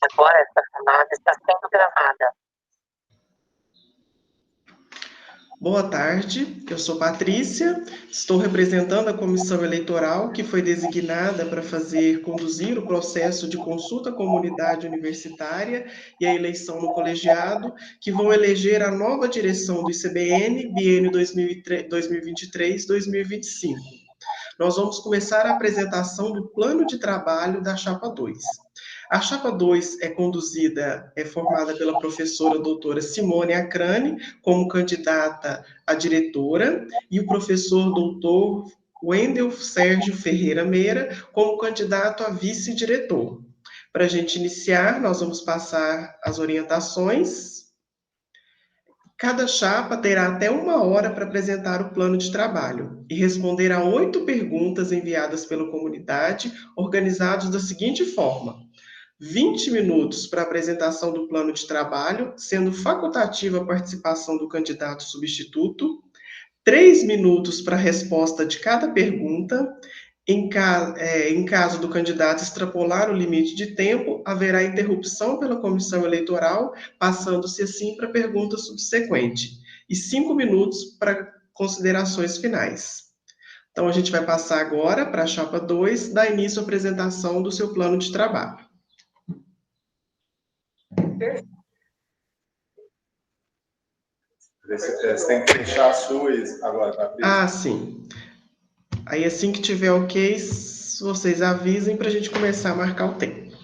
Agora essa chamada está sendo gravada. Boa tarde, eu sou Patrícia, estou representando a comissão eleitoral que foi designada para conduzir o processo de consulta à comunidade universitária e a eleição no colegiado, que vão eleger a nova direção do ICBN, biênio 2023-2025. Nós vamos começar a apresentação do plano de trabalho da Chapa 2. A Chapa 2 é formada pela professora doutora Simone Acrani, como candidata a diretora, e o professor doutor Wendel Sérgio Ferreira Meira, como candidato a vice-diretor. Para a gente iniciar, nós vamos passar as orientações. Cada chapa terá até 1 hora para apresentar o plano de trabalho e responder a 8 perguntas enviadas pela comunidade, organizados da seguinte forma: 20 minutos para a apresentação do plano de trabalho, sendo facultativa a participação do candidato substituto, 3 minutos para a resposta de cada pergunta. Em caso do candidato extrapolar o limite de tempo, haverá interrupção pela comissão eleitoral, passando-se assim para a pergunta subsequente, e 5 minutos para considerações finais. Então, a gente vai passar agora para a chapa 2, dar início à apresentação do seu plano de trabalho. Você tem que fechar as suas agora, tá? Ah, sim. Aí, assim que tiver ok, vocês avisem para a gente começar a marcar o tempo.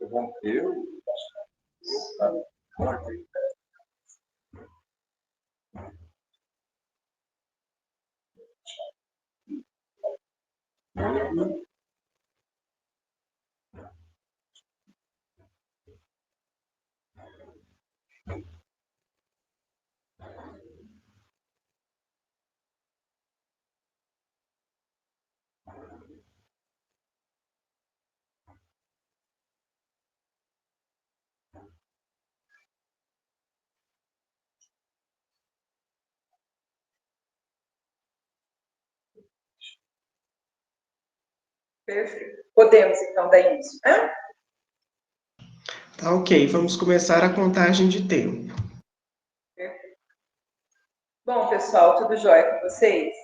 Interrompeu. Tá. Perfeito. Podemos, então, dar início, né? Tá ok, vamos começar a contagem de tempo. Perfeito. Bom, pessoal, tudo jóia com vocês?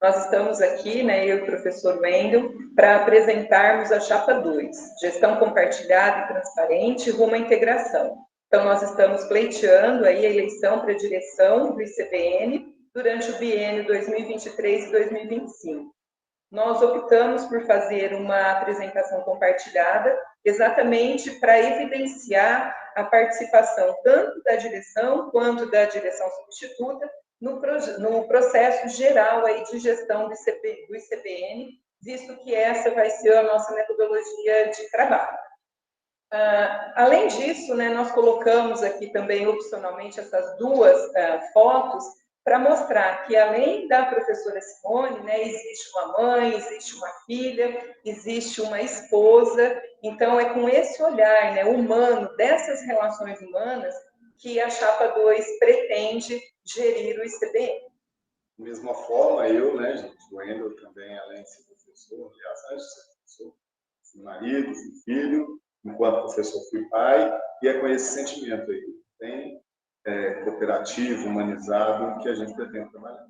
Nós estamos aqui, né, eu e o professor Wendel, para apresentarmos a Chapa 2, Gestão Compartilhada e Transparente rumo à Integração. Então, nós estamos pleiteando aí a eleição para a direção do ICBN durante o biênio 2023 e 2025. Nós optamos por fazer uma apresentação compartilhada, exatamente para evidenciar a participação tanto da direção quanto da direção substituta no processo geral aí de gestão do ICBN, visto que essa vai ser a nossa metodologia de trabalho. Além disso, né, nós colocamos aqui também opcionalmente essas duas fotos para mostrar que, além da professora Simone, né, existe uma mãe, existe uma filha, existe uma esposa. Então, é com esse olhar, né, humano, dessas relações humanas, que a Chapa 2 pretende gerir o ICBN. Da mesma forma, eu, né, gente, o Wendel também, além de ser professor, aliás, antes de ser professor, fui marido, fui filho, enquanto professor fui pai, e é com esse sentimento aí, bem cooperativo, humanizado, que a gente pretende trabalhar.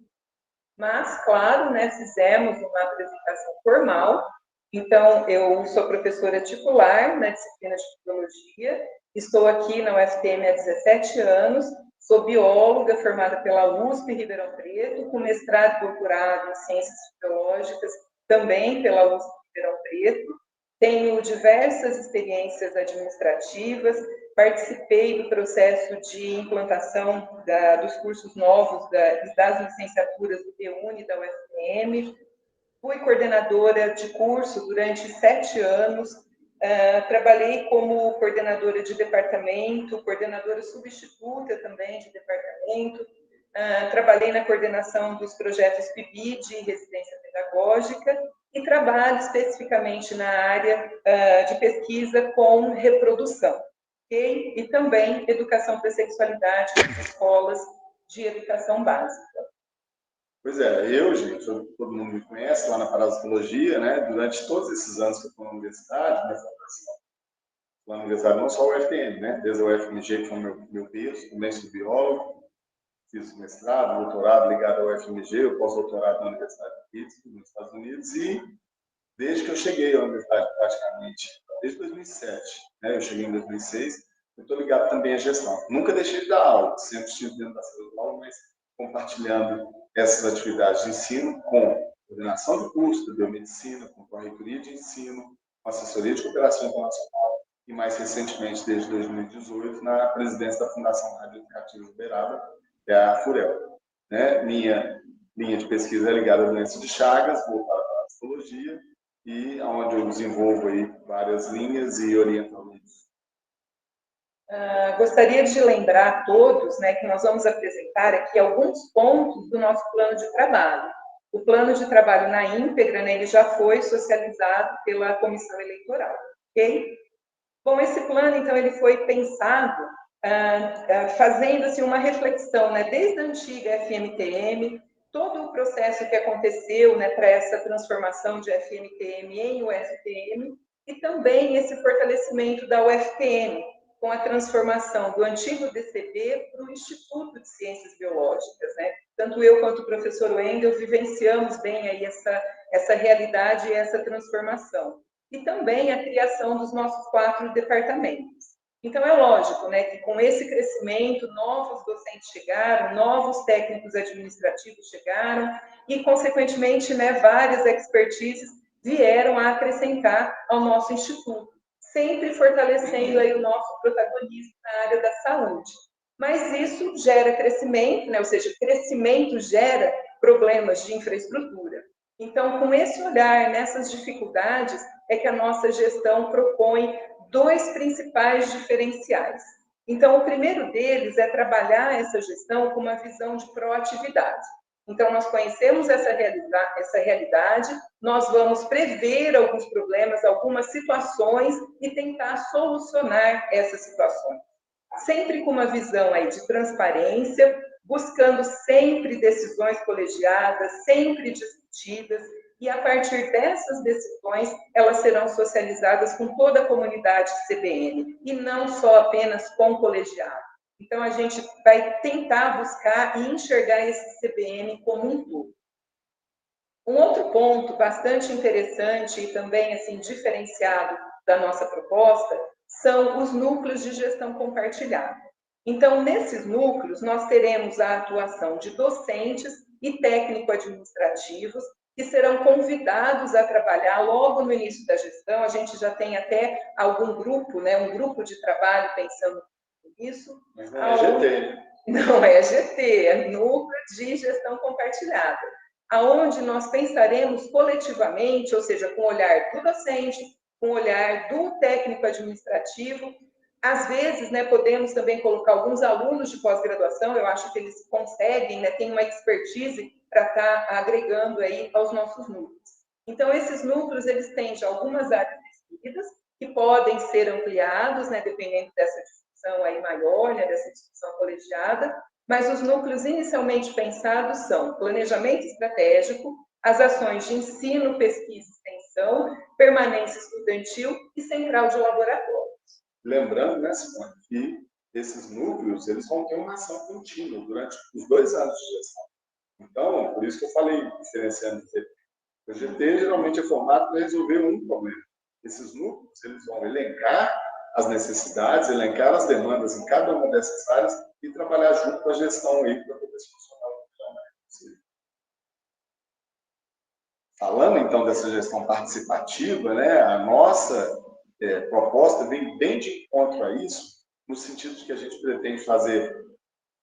Mas, claro, né, fizemos uma apresentação formal. Então, eu sou professora titular na disciplina de Biologia, estou aqui na UFTM há 17 anos, sou bióloga formada pela USP Ribeirão Preto, com mestrado e doutorado em Ciências Biológicas, também pela USP Ribeirão Preto. Tenho diversas experiências administrativas, participei do processo de implantação dos cursos novos das licenciaturas do PUNE da UFM, fui coordenadora de curso durante 7 anos, trabalhei como coordenadora de departamento, coordenadora substituta também de departamento, trabalhei na coordenação dos projetos PIBID e residência pedagógica, e trabalho especificamente na área de pesquisa com reprodução. Okay? E também educação para a sexualidade nas escolas de educação básica. Pois é, eu, gente, todo mundo me conhece lá na parasitologia, né? Durante todos esses anos que eu estou na universidade, minha formação lá na universidade, não só o UFM, né? Desde o UFMG, que foi o meu berço, também sou biólogo, fiz mestrado, doutorado ligado ao UFMG, o pós-doutorado na Universidade de Pittsburgh, nos Estados Unidos, e desde que eu cheguei à universidade, praticamente, desde 2007, né? Eu cheguei em 2006, eu estou ligado também à gestão. Nunca deixei de dar aula, sempre estive dentro da sala de aula, mas compartilhando essas atividades de ensino com coordenação de curso da biomedicina, com correitoria de ensino, com assessoria de cooperação internacional e, mais recentemente, desde 2018, na presidência da Fundação Rádio Educativa de Uberaba, que é a FUREL. Né? Minha linha de pesquisa é ligada à doença de Chagas, voltada para a psicologia, e onde eu desenvolvo aí várias linhas e oriento alunos. Gostaria de lembrar a todos, né, que nós vamos apresentar aqui alguns pontos do nosso plano de trabalho. O plano de trabalho na íntegra, né, ele já foi socializado pela comissão eleitoral, ok? Bom, esse plano, então, ele foi pensado fazendo assim, uma reflexão, né, desde a antiga FMTM, todo o processo que aconteceu, né, para essa transformação de FMTM em UFTM, e também esse fortalecimento da UFTM, com a transformação do antigo DCB para o Instituto de Ciências Biológicas, né? Tanto eu quanto o professor Wendel vivenciamos bem aí essa realidade e essa transformação. E também a criação dos nossos 4 departamentos. Então, é lógico, né, que com esse crescimento, novos docentes chegaram, novos técnicos administrativos chegaram e, consequentemente, né, várias expertises vieram a acrescentar ao nosso instituto, sempre fortalecendo aí o nosso protagonismo na área da saúde. Mas isso gera crescimento, né, ou seja, crescimento gera problemas de infraestrutura. Então, com esse olhar nessas dificuldades, é que a nossa gestão propõe 2 principais diferenciais. Então, o primeiro deles é trabalhar essa gestão com uma visão de proatividade. Então, nós conhecemos essa realidade, nós vamos prever alguns problemas, algumas situações e tentar solucionar essas situações. Sempre com uma visão aí de transparência, buscando sempre decisões colegiadas, sempre discutidas, e a partir dessas decisões, elas serão socializadas com toda a comunidade CBN, e não só apenas com o colegiado. Então, a gente vai tentar buscar e enxergar esse CBN como um todo. Um outro ponto bastante interessante e também assim, diferenciado da nossa proposta são os núcleos de gestão compartilhada. Então, nesses núcleos, nós teremos a atuação de docentes e técnico-administrativos que serão convidados a trabalhar logo no início da gestão. A gente já tem até algum grupo, né, um grupo de trabalho pensando nisso. Mas não é GT. Não é GT, é Núcleo de Gestão Compartilhada, aonde nós pensaremos coletivamente, ou seja, com o olhar do docente, com o olhar do técnico administrativo. Às vezes, né, podemos também colocar alguns alunos de pós-graduação, eu acho que eles conseguem, né, tem uma expertise para estar agregando aí aos nossos núcleos. Então, esses núcleos, eles têm já algumas áreas definidas, que podem ser ampliados, né, dependendo dessa discussão aí maior, né, dessa discussão colegiada, mas os núcleos inicialmente pensados são planejamento estratégico, as ações de ensino, pesquisa e extensão, permanência estudantil e central de laboratórios. Lembrando, né, Simone, que esses núcleos eles vão ter uma ação contínua durante os 2 anos de gestão. Então, por isso que eu falei, diferenciando o GT. O GT geralmente é formado para resolver um problema. Esses núcleos eles vão elencar as necessidades, elencar as demandas em cada uma dessas áreas e trabalhar junto com a gestão aí para poder funcionar o melhor possível. Falando então dessa gestão participativa, né, a nossa proposta vem bem de encontro a isso, no sentido de que a gente pretende fazer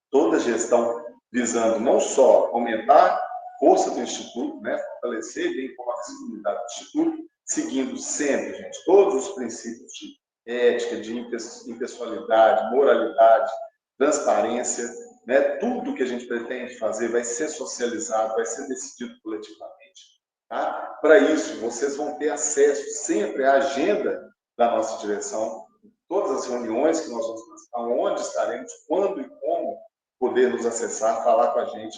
toda a gestão visando não só aumentar a força do Instituto, né, fortalecer bem como a visibilidade do Instituto, seguindo sempre, gente, todos os princípios de ética, de impessoalidade, moralidade, transparência, né, tudo que a gente pretende fazer vai ser socializado, vai ser decidido coletivamente. Tá? Para isso, vocês vão ter acesso sempre à agenda da nossa direção, todas as reuniões que nós vamos fazer, onde estaremos, quando e como poder nos acessar, falar com a gente.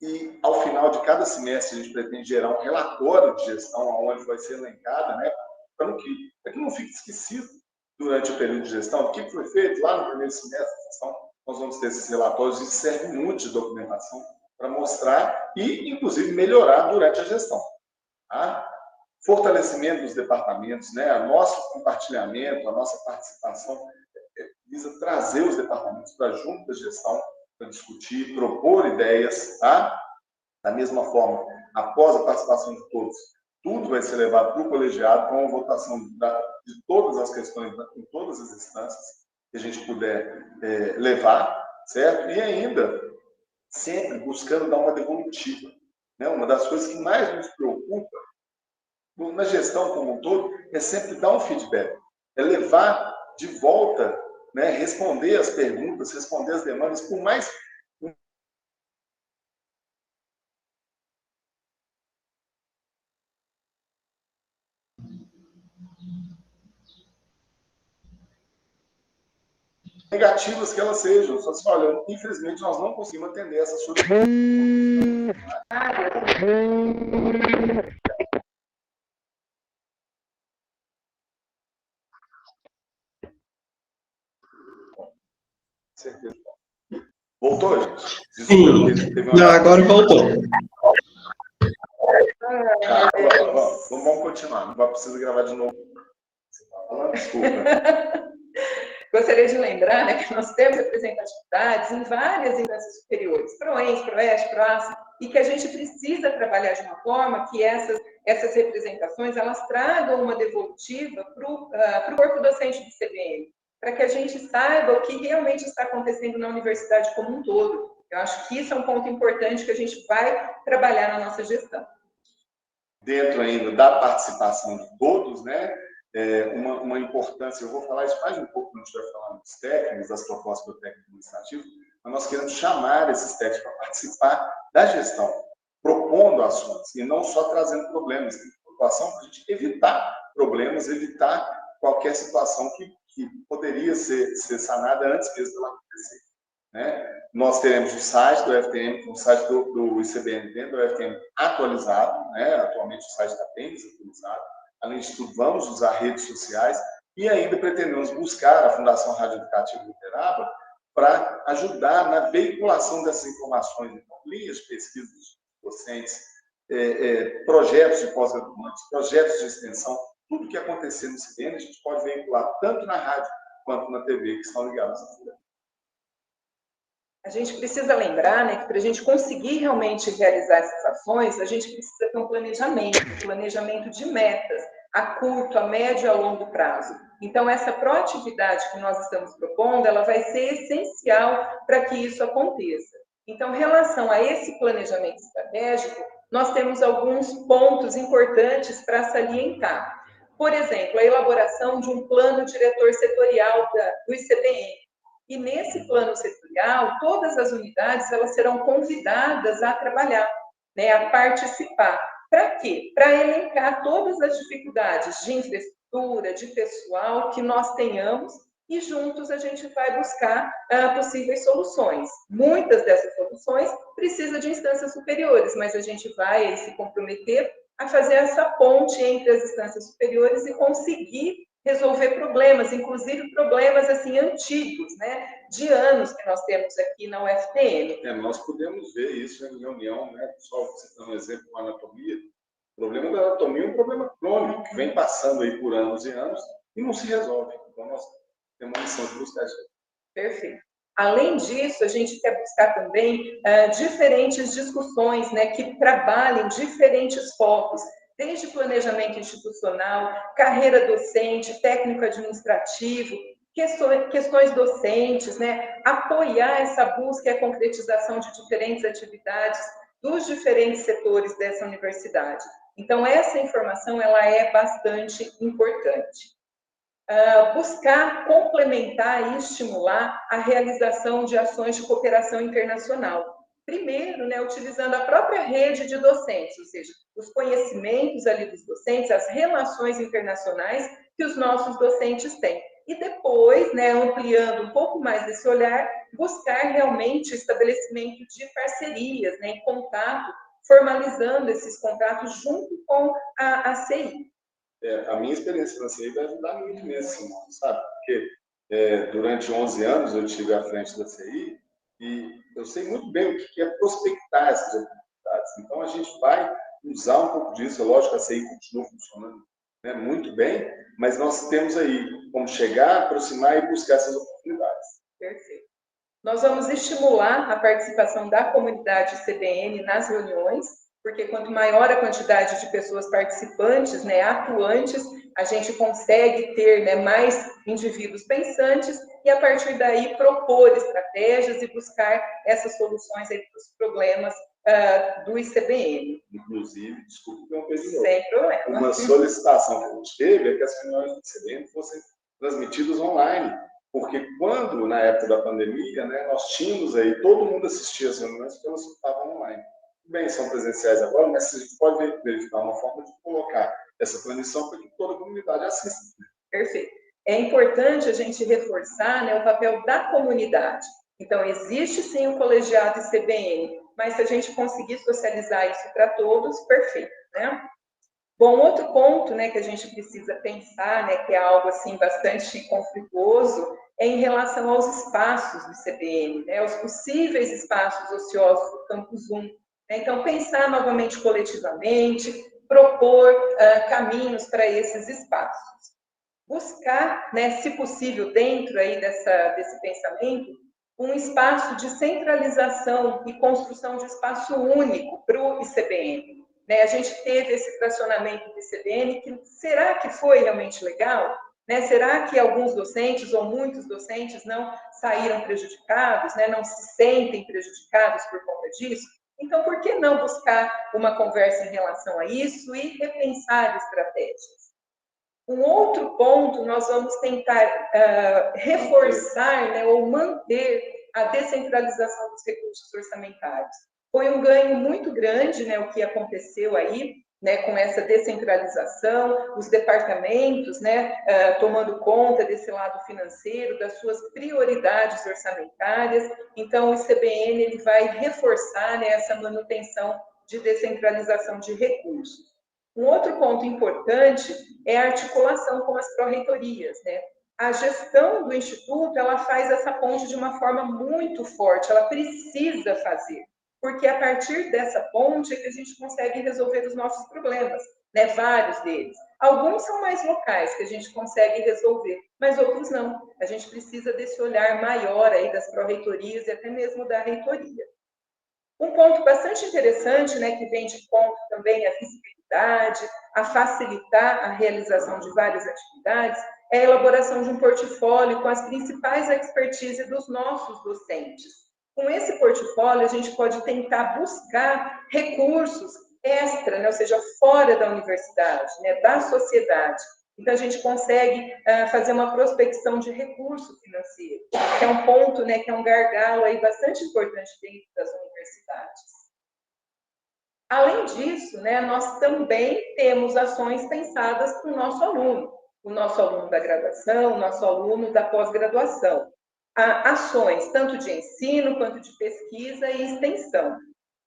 E, ao final de cada semestre, a gente pretende gerar um relatório de gestão, onde vai ser elencada, né, para que não fique esquecido durante o período de gestão, o que foi feito lá no primeiro semestre de gestão. Nós vamos ter esses relatórios e serve muito de documentação para mostrar e, inclusive, melhorar durante a gestão. Tá? Fortalecimento dos departamentos, né, o nosso compartilhamento, a nossa participação, visa trazer os departamentos para junto da gestão, para discutir, propor ideias, tá? Da mesma forma, após a participação de todos, tudo vai ser levado para o colegiado com a votação de todas as questões, em todas as instâncias que a gente puder levar, certo? E ainda, sempre buscando dar uma devolutiva, né? Uma das coisas que mais nos preocupa na gestão como um todo é sempre dar um feedback, é levar de volta, né? Responder as perguntas, responder as demandas, por mais negativas que elas sejam. Só se olha, infelizmente nós não conseguimos atender essas solicitações. Certeza. Voltou, gente? Sim. Não, agora voltou. Tá, vamos continuar. Não vai precisar gravar de novo. Desculpa. Gostaria de lembrar, né, que nós temos representatividades em várias instâncias superiores, PROENS, PROEST, PROAS, e que a gente precisa trabalhar de uma forma que essas representações elas tragam uma devolutiva para o corpo docente do CBN, para que a gente saiba o que realmente está acontecendo na universidade como um todo. Eu acho que isso é um ponto importante que a gente vai trabalhar na nossa gestão. Dentro ainda da participação de todos, né? Uma importância, eu vou falar isso mais um pouco quando a gente vai falar dos técnicos, das propostas do técnico administrativo, mas nós queremos chamar esses técnicos para participar da gestão, propondo ações, e não só trazendo problemas, preocupação para a gente evitar problemas, evitar qualquer situação que poderia ser sanada antes mesmo dela acontecer. Né? Nós teremos o site do FTM, o site do ICBN dentro do FTM atualizado, né? Atualmente o site está bem desatualizado. Além de tudo, vamos usar redes sociais e ainda pretendemos buscar a Fundação Rádio Educativa de Uberaba para ajudar na veiculação dessas informações, então, linhas de pesquisa dos docentes, projetos de pós-graduantes, projetos de extensão, tudo que acontecer no CBN a gente pode veicular tanto na rádio quanto na TV, que estão ligados à FUDEB. A gente precisa lembrar, né, que para a gente conseguir realmente realizar essas ações, a gente precisa ter um planejamento de metas a curto, a médio e a longo prazo. Então, essa proatividade que nós estamos propondo, ela vai ser essencial para que isso aconteça. Então, em relação a esse planejamento estratégico, nós temos alguns pontos importantes para salientar. Por exemplo, a elaboração de um plano diretor setorial do ICBN. E nesse plano setorial, todas as unidades elas serão convidadas a trabalhar, né, a participar. Para quê? Para elencar todas as dificuldades de infraestrutura, de pessoal que nós tenhamos e juntos a gente vai buscar possíveis soluções. Muitas dessas soluções precisam de instâncias superiores, mas a gente vai se comprometer a fazer essa ponte entre as instâncias superiores e conseguir resolver problemas, inclusive problemas assim antigos, né, de anos que nós temos aqui na UFPM. Nós podemos ver isso em reunião, né, só citando um exemplo com a anatomia. O problema da anatomia é um problema crônico que vem passando aí por anos e anos e não se resolve. Então nós temos uma missão de buscar isso. Perfeito. Além disso, a gente quer buscar também diferentes discussões, né, que trabalhem diferentes focos, desde planejamento institucional, carreira docente, técnico administrativo, questões docentes, né, apoiar essa busca e a concretização de diferentes atividades dos diferentes setores dessa universidade. Então, essa informação ela é bastante importante. Buscar complementar e estimular a realização de ações de cooperação internacional. Primeiro, né, utilizando a própria rede de docentes, ou seja, os conhecimentos ali dos docentes, as relações internacionais que os nossos docentes têm. e depois, né, ampliando um pouco mais desse olhar, buscar realmente o estabelecimento de parcerias, né, em contato, formalizando esses contatos junto com a CI. A minha experiência na CI vai ajudar muito nesse sentido, sabe? Porque durante 11 anos eu estive à frente da CI e eu sei muito bem o que é prospectar essas oportunidades. Então, a gente vai usar um pouco disso. É lógico que a CI continua funcionando, né, muito bem, mas nós temos aí como chegar, aproximar e buscar essas oportunidades. Perfeito. Nós vamos estimular a participação da comunidade CBN nas reuniões, porque quanto maior a quantidade de pessoas participantes, né, atuantes, a gente consegue ter, né, mais indivíduos pensantes e, a partir daí, propor estratégias e buscar essas soluções aí para os problemas do ICBN. Inclusive, desculpe ter uma coisa de novo. Sem problema. Uma solicitação que a gente teve é que as reuniões do ICBN fossem transmitidas online, porque quando, na época da pandemia, né, nós tínhamos aí, todo mundo assistia às reuniões porque elas estavam online. Bem, são presenciais agora, mas a gente pode verificar uma forma de colocar essa transmissão para que toda a comunidade assista. Perfeito. É importante a gente reforçar, né, o papel da comunidade. Então, existe sim o colegiado ICBN, mas se a gente conseguir socializar isso para todos, perfeito, né? Bom, outro ponto, né, que a gente precisa pensar, né, que é algo assim bastante conflituoso, é em relação aos espaços do ICBN, né, os possíveis espaços ociosos do Campus 1. Né? Então, pensar novamente coletivamente, propor caminhos para esses espaços. Buscar, né, se possível, dentro aí desse pensamento, um espaço de centralização e construção de espaço único para o ICBN. Né? A gente teve esse fracionamento do ICBN, que será que foi realmente legal? Né? Será que alguns docentes, ou muitos docentes, não saíram prejudicados, né? Não se sentem prejudicados por conta disso? Então, por que não buscar uma conversa em relação a isso e repensar estratégias? Um outro ponto, nós vamos tentar reforçar, né, ou manter a descentralização dos recursos orçamentários. Foi um ganho muito grande, né, o que aconteceu aí, né, com essa descentralização, os departamentos, né, tomando conta desse lado financeiro, das suas prioridades orçamentárias. Então, o ICBN ele vai reforçar, né, essa manutenção de descentralização de recursos. Um outro ponto importante é a articulação com as pró-reitorias, né? A gestão do Instituto, ela faz essa ponte de uma forma muito forte, ela precisa fazer, porque a partir dessa ponte é que a gente consegue resolver os nossos problemas, né? Vários deles. Alguns são mais locais, que a gente consegue resolver, mas outros não. A gente precisa desse olhar maior aí das pró-reitorias e até mesmo da reitoria. Um ponto bastante interessante, né, que vem de conta também a visibilidade, a facilitar a realização de várias atividades, é a elaboração de um portfólio com as principais expertises dos nossos docentes. Com esse portfólio, a gente pode tentar buscar recursos extra, né, ou seja, fora da universidade, né, da sociedade. Então, a gente consegue fazer uma prospecção de recurso financeiro, que é um ponto, né, que é um gargalo aí bastante importante dentro das universidades. Além disso, né, nós também temos ações pensadas para o nosso aluno da graduação, o nosso aluno da pós-graduação. Ações tanto de ensino quanto de pesquisa e extensão.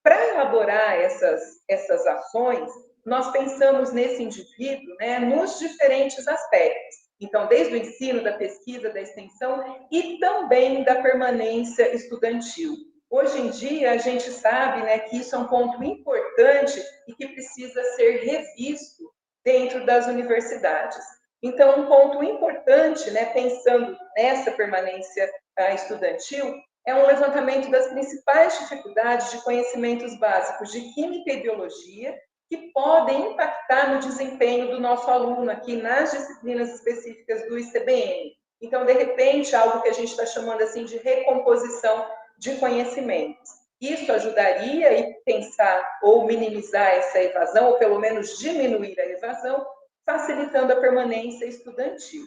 Para elaborar essas ações, nós pensamos nesse indivíduo, né, nos diferentes aspectos. Então, desde o ensino, da pesquisa, da extensão e também da permanência estudantil. Hoje em dia, a gente sabe, né, que isso é um ponto importante e que precisa ser revisto dentro das universidades. Então, um ponto importante, né, pensando nessa permanência estudantil, é um levantamento das principais dificuldades de conhecimentos básicos de química e biologia que podem impactar no desempenho do nosso aluno aqui nas disciplinas específicas do ICBN. Então, de repente, algo que a gente está chamando assim de recomposição de conhecimentos. Isso ajudaria a pensar ou minimizar essa evasão, ou pelo menos diminuir a evasão, facilitando a permanência estudantil.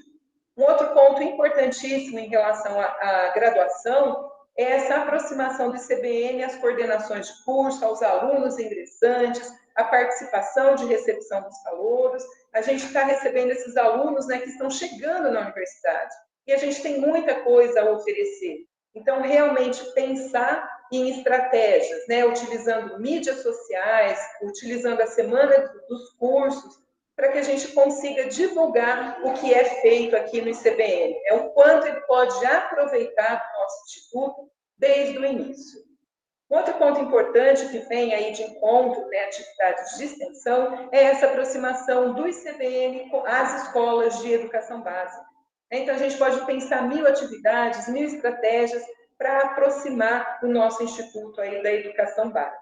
Um outro ponto importantíssimo em relação à graduação é essa aproximação do ICBN às coordenações de curso, aos alunos ingressantes, a participação de recepção dos calouros. A gente está recebendo esses alunos, né, que estão chegando na universidade. E a gente tem muita coisa a oferecer. Então, realmente pensar em estratégias, né, utilizando mídias sociais, utilizando a semana dos cursos, para que a gente consiga divulgar o que é feito aqui no ICBN. É o quanto ele pode aproveitar do nosso instituto desde o início. Outro ponto importante que vem aí de encontro, né, atividades de extensão, é essa aproximação do ICBN às escolas de educação básica. Então, a gente pode pensar 1000 atividades, 1000 estratégias para aproximar o nosso instituto aí da educação básica.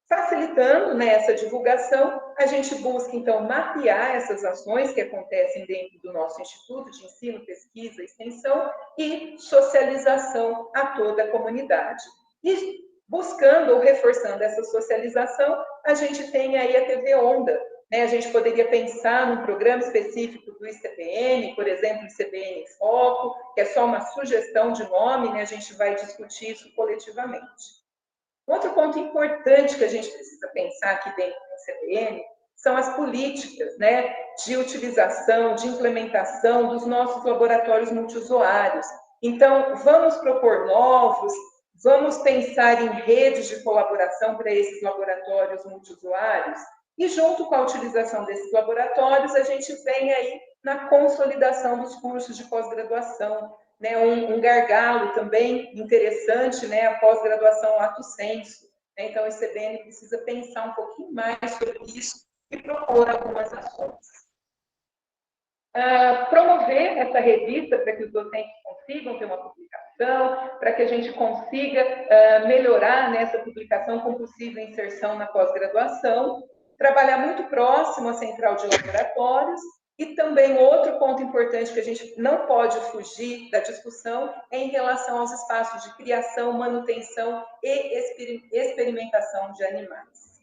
Facilitando, né, essa divulgação, a gente busca, então, mapear essas ações que acontecem dentro do nosso Instituto de Ensino, Pesquisa e Extensão e socialização a toda a comunidade. E buscando ou reforçando essa socialização, a gente tem aí a TV Onda, né? A gente poderia pensar num programa específico do ICBN, por exemplo, ICBN Foco, que é só uma sugestão de nome, né? A gente vai discutir isso coletivamente. Outro ponto importante que a gente precisa pensar aqui dentro do ICBN são as políticas, né, de utilização, de implementação dos nossos laboratórios multiusuários. Então, vamos propor novos, vamos pensar em redes de colaboração para esses laboratórios multiusuários e, junto com a utilização desses laboratórios, a gente vem aí na consolidação dos cursos de pós-graduação, né, um gargalo também interessante, né, a pós-graduação lato sensu. Então, o ICBN precisa pensar um pouquinho mais sobre isso e propor algumas ações. Promover essa revista para que os docentes consigam ter uma publicação, para que a gente consiga melhorar nessa publicação com possível inserção na pós-graduação, trabalhar muito próximo à central de laboratórios. E também outro ponto importante que a gente não pode fugir da discussão é em relação aos espaços de criação, manutenção e experimentação de animais.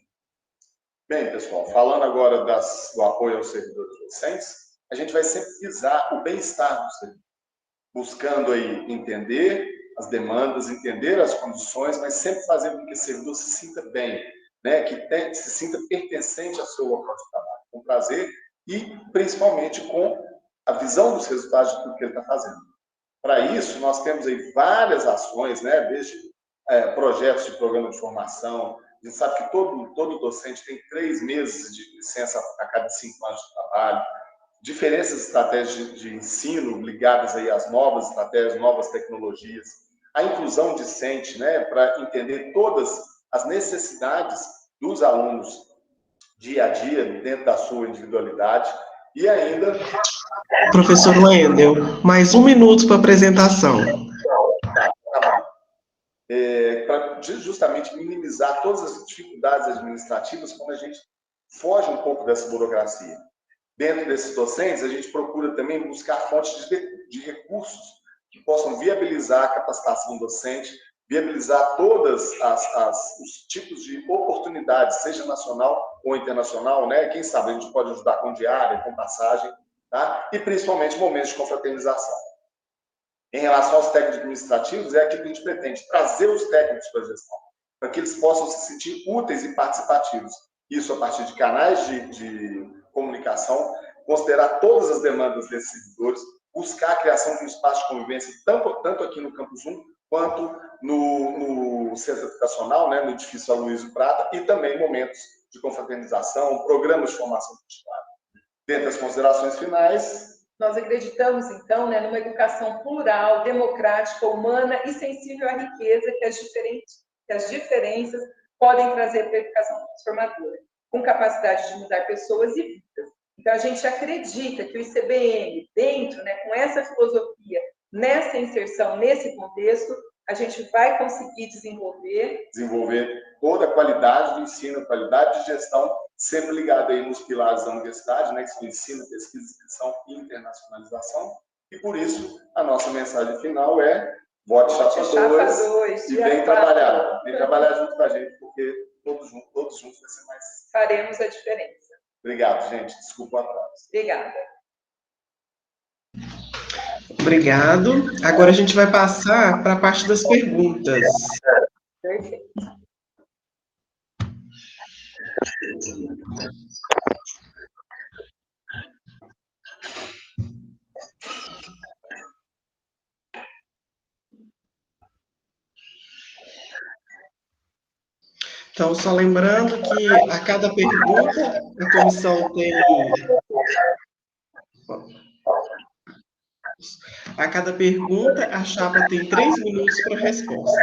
Bem, pessoal, falando agora do apoio aos servidores docentes, a gente vai sempre visar o bem-estar do servidor, buscando aí entender as demandas, entender as condições, mas sempre fazendo com que o servidor se sinta bem, né? Que se sinta pertencente ao seu local de trabalho, com prazer, e principalmente com a visão dos resultados de tudo que ele está fazendo. Para isso, nós temos aí várias ações, né? Desde projetos de programa de formação. A gente sabe que todo docente tem 3 meses de licença a cada 5 anos de trabalho, diferentes estratégias de ensino ligadas aí às novas estratégias, novas tecnologias, a inclusão discente, né? Para entender todas as necessidades dos alunos dia a dia, dentro da sua individualidade, e ainda... Professor Wendel, mais 1 minuto para a apresentação. Tá bom. Para justamente minimizar todas as dificuldades administrativas, quando a gente foge um pouco dessa burocracia. Dentro desses docentes, a gente procura também buscar fontes de recursos que possam viabilizar a capacitação docente, viabilizar todas os tipos de oportunidades, seja nacional ou internacional, né? Quem sabe a gente pode ajudar com diária, com passagem, tá? E principalmente momentos de confraternização. Em relação aos técnicos administrativos, é aquilo que a gente pretende, trazer os técnicos para a gestão, para que eles possam se sentir úteis e participativos. Isso a partir de canais de comunicação, considerar todas as demandas desses servidores, buscar a criação de um espaço de convivência, tanto aqui no Campus 1, quanto no centro educacional, né, no edifício Aloysio Prata, e também momentos de confraternização, programas de formação continuada. Dentre as considerações finais... Nós acreditamos, então, né, numa educação plural, democrática, humana e sensível à riqueza que as diferenças podem trazer para a educação transformadora, com capacidade de mudar pessoas e vidas. Então, a gente acredita que o ICBN, dentro, né, com essa filosofia, nessa inserção, nesse contexto, a gente vai conseguir desenvolver toda a qualidade do ensino, qualidade de gestão, sempre ligada aí nos pilares da universidade, né, que são ensino, pesquisa, extensão e internacionalização. E por isso, a nossa mensagem final é: vote Chapa 2 e vem trabalhar. Vem trabalhar junto com a gente, porque todos juntos vai ser mais... Faremos a diferença. Obrigado, gente. Desculpa o atraso. Obrigada. Obrigado. Agora a gente vai passar para a parte das perguntas. Perfeito. Então, só lembrando que a cada pergunta, a comissão tem... A cada pergunta, a chapa tem 3 minutos para resposta.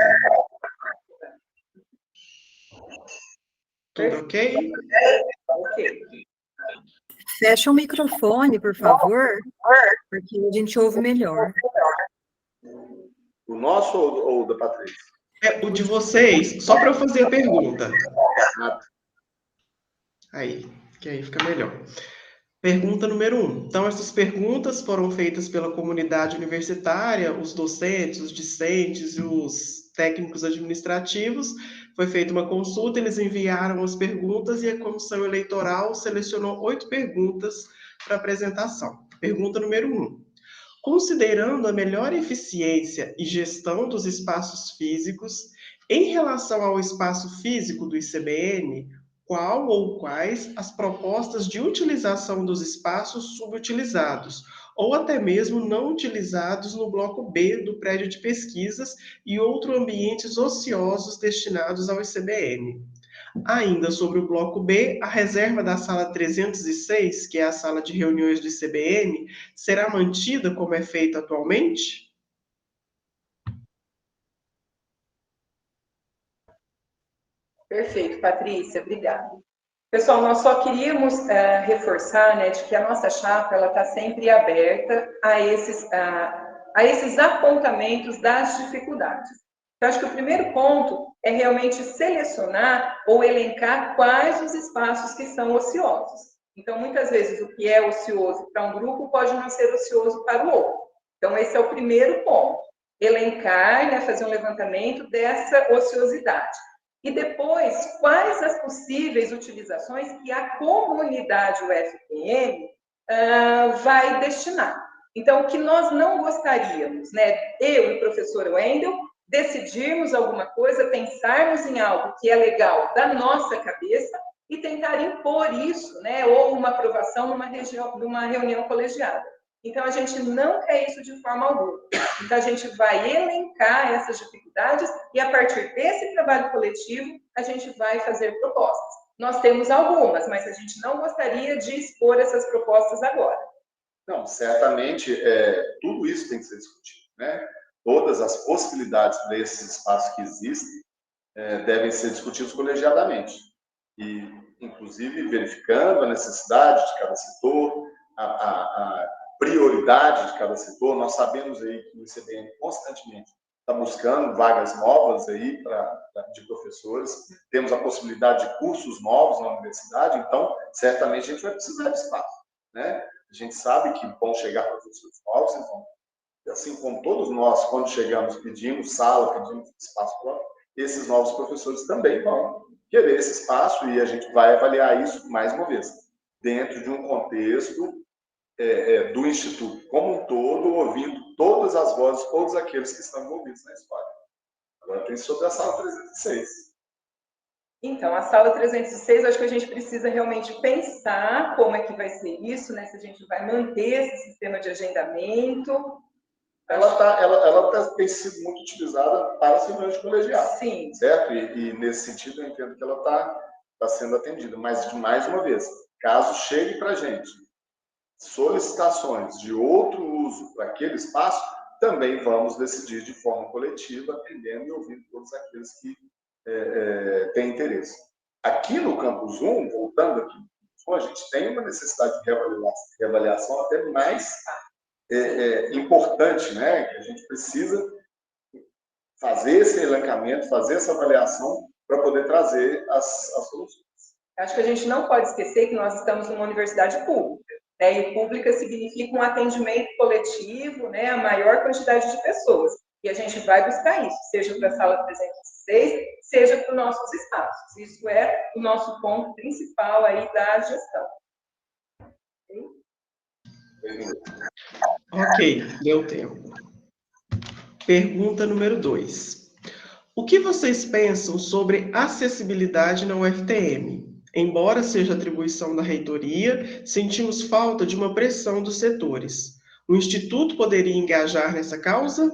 Tudo ok? Ok. Fecha o microfone, por favor, porque a gente ouve melhor. O nosso ou o da Patrícia? É o de vocês, só para eu fazer a pergunta. Aí, que aí fica melhor. Pergunta número 1. Então, essas perguntas foram feitas pela comunidade universitária, os docentes, os discentes e os técnicos administrativos. Foi feita uma consulta, eles enviaram as perguntas e a comissão eleitoral selecionou 8 perguntas para apresentação. Pergunta número 1. Considerando a melhor eficiência e gestão dos espaços físicos, em relação ao espaço físico do ICBN, qual ou quais as propostas de utilização dos espaços subutilizados, ou até mesmo não utilizados no bloco B do prédio de pesquisas e outros ambientes ociosos destinados ao ICBN? Ainda sobre o bloco B, a reserva da sala 306, que é a sala de reuniões do ICBN, será mantida como é feito atualmente? Perfeito, Patrícia, obrigada. Pessoal, nós só queríamos reforçar, né, de que a nossa chapa ela está sempre aberta a esses apontamentos das dificuldades. Eu acho que o primeiro ponto é realmente selecionar ou elencar quais os espaços que são ociosos. Então, muitas vezes, o que é ocioso para um grupo pode não ser ocioso para o outro. Então, esse é o primeiro ponto. Elencar, né, fazer um levantamento dessa ociosidade. E depois, quais as possíveis utilizações que a comunidade UFPM vai destinar. Então, o que nós não gostaríamos, né, eu e o professor Wendel, decidirmos alguma coisa, pensarmos em algo que é legal da nossa cabeça e tentar impor isso, né, ou uma aprovação numa reunião colegiada. Então, a gente não quer isso de forma alguma. Então, a gente vai elencar essas dificuldades e, a partir desse trabalho coletivo, a gente vai fazer propostas. Nós temos algumas, mas a gente não gostaria de expor essas propostas agora. Não, certamente, tudo isso tem que ser discutido, né? Todas as possibilidades desses espaços que existem devem ser discutidos colegiadamente. E, inclusive, verificando a necessidade de cada setor, a prioridade de cada setor. Nós sabemos aí que o ICBN constantemente está buscando vagas novas aí de professores. Temos a possibilidade de cursos novos na universidade, então, certamente, a gente vai precisar de espaço, né? A gente sabe que vão chegar professores novos, então, assim como todos nós, quando chegamos, pedimos sala, pedimos espaço próprio, esses novos professores também vão querer esse espaço e a gente vai avaliar isso, mais uma vez, dentro de um contexto do Instituto como um todo, ouvindo todas as vozes, todos aqueles que estão envolvidos na história. Agora tem sobre a sala 306. Então, a sala 306, acho que a gente precisa realmente pensar como é que vai ser isso, né? Se a gente vai manter esse sistema de agendamento. Ela tem sido muito utilizada para as reuniões de colegiado. Sim. Certo? E nesse sentido, eu entendo que ela está sendo atendida. Mas, mais uma vez, caso chegue para a gente solicitações de outro uso para aquele espaço, também vamos decidir de forma coletiva, atendendo e ouvindo todos aqueles que têm interesse. Aqui no Campus 1, voltando aqui, a gente tem uma necessidade de reavaliação até mais importante, né? Que a gente precisa fazer esse elencamento, fazer essa avaliação para poder trazer as soluções. Acho que a gente não pode esquecer que nós estamos numa universidade pública. Né, e pública significa um atendimento coletivo, né, a maior quantidade de pessoas. E a gente vai buscar isso, seja para a sala 306, seja para os nossos espaços. Isso é o nosso ponto principal aí da gestão. Ok, deu tempo. Pergunta número 2. O que vocês pensam sobre acessibilidade na UFTM? Embora seja atribuição da reitoria, sentimos falta de uma pressão dos setores. O Instituto poderia engajar nessa causa?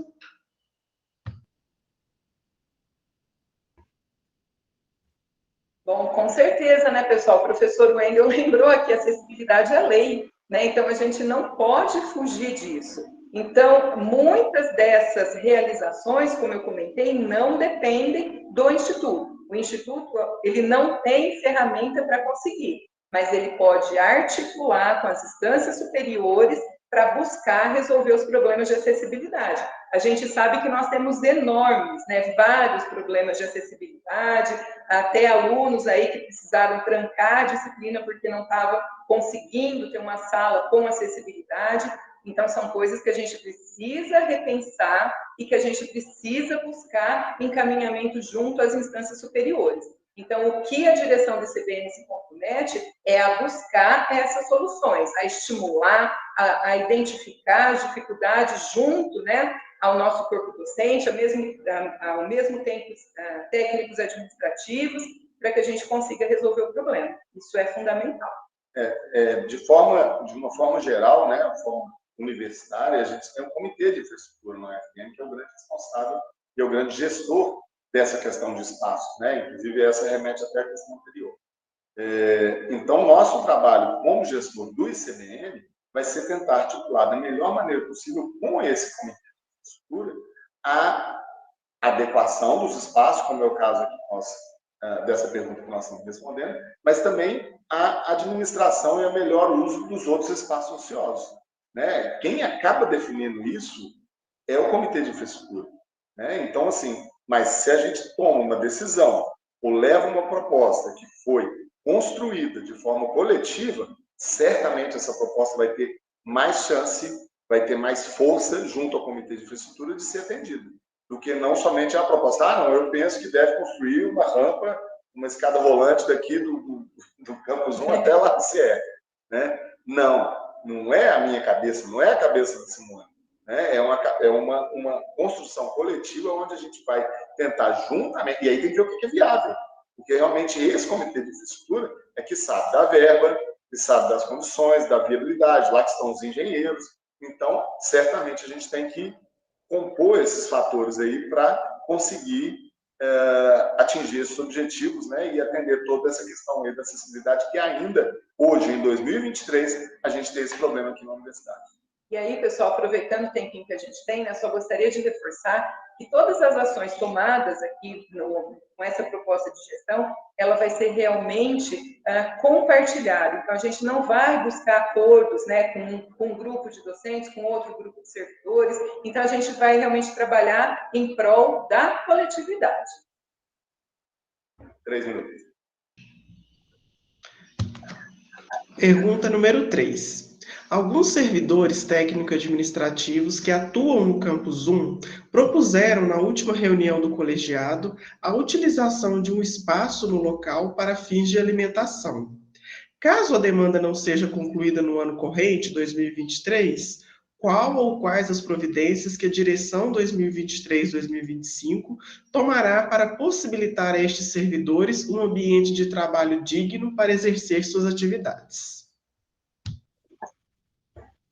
Bom, com certeza, né, pessoal? O professor Wendel lembrou aqui, acessibilidade é lei, né? Então, a gente não pode fugir disso. Então, muitas dessas realizações, como eu comentei, não dependem do Instituto. O Instituto, ele não tem ferramenta para conseguir, mas ele pode articular com as instâncias superiores para buscar resolver os problemas de acessibilidade. A gente sabe que nós temos enormes, né, vários problemas de acessibilidade, até alunos aí que precisaram trancar a disciplina porque não estavam conseguindo ter uma sala com acessibilidade. Então, são coisas que a gente precisa repensar e que a gente precisa buscar encaminhamento junto às instâncias superiores. Então, o que a direção do CBN se compromete é a buscar essas soluções, a estimular, a identificar as dificuldades junto, né, ao nosso corpo docente, ao mesmo tempo técnicos administrativos, para que a gente consiga resolver o problema. Isso é fundamental. De uma forma geral, né, a forma universitária, a gente tem um comitê de infraestrutura no UFM, que é o grande responsável e é o grande gestor dessa questão de espaço, né? Inclusive, essa remete até à questão anterior. Então, nosso trabalho como gestor do ICBM vai ser tentar articular da melhor maneira possível com esse comitê de infraestrutura a adequação dos espaços, como é o caso aqui dessa pergunta que nós estamos respondendo, mas também a administração e o melhor uso dos outros espaços ociosos, né? Quem acaba definindo isso é o comitê de infraestrutura, né? Então, assim, mas se a gente toma uma decisão ou leva uma proposta que foi construída de forma coletiva, certamente essa proposta vai ter mais chance, vai ter mais força junto ao comitê de infraestrutura de ser atendida, do que não somente a proposta, não, eu penso que deve construir uma rampa, uma escada rolante daqui do Campus 1 até lá CE, né? Não é a minha cabeça, não é a cabeça da Simone, né? É uma construção coletiva onde a gente vai tentar juntamente, e aí tem que ver o que é viável, porque realmente esse comitê de infraestrutura é que sabe da verba, que sabe das condições, da viabilidade, lá que estão os engenheiros. Então, certamente a gente tem que compor esses fatores aí para conseguir atingir esses objetivos, né, e atender toda essa questão aí da acessibilidade que ainda hoje, em 2023, a gente tem esse problema aqui na universidade. E aí, pessoal, aproveitando o tempinho que a gente tem, né, só gostaria de reforçar que todas as ações tomadas aqui com essa proposta de gestão, ela vai ser realmente compartilhada. Então, a gente não vai buscar acordos, né, com um grupo de docentes, com outro grupo de servidores. Então, a gente vai realmente trabalhar em prol da coletividade. 3 minutos. Pergunta número 3. Alguns servidores técnico-administrativos que atuam no Campus 1 propuseram na última reunião do colegiado a utilização de um espaço no local para fins de alimentação. Caso a demanda não seja concluída no ano corrente, 2023, qual ou quais as providências que a direção 2023-2025 tomará para possibilitar a estes servidores um ambiente de trabalho digno para exercer suas atividades?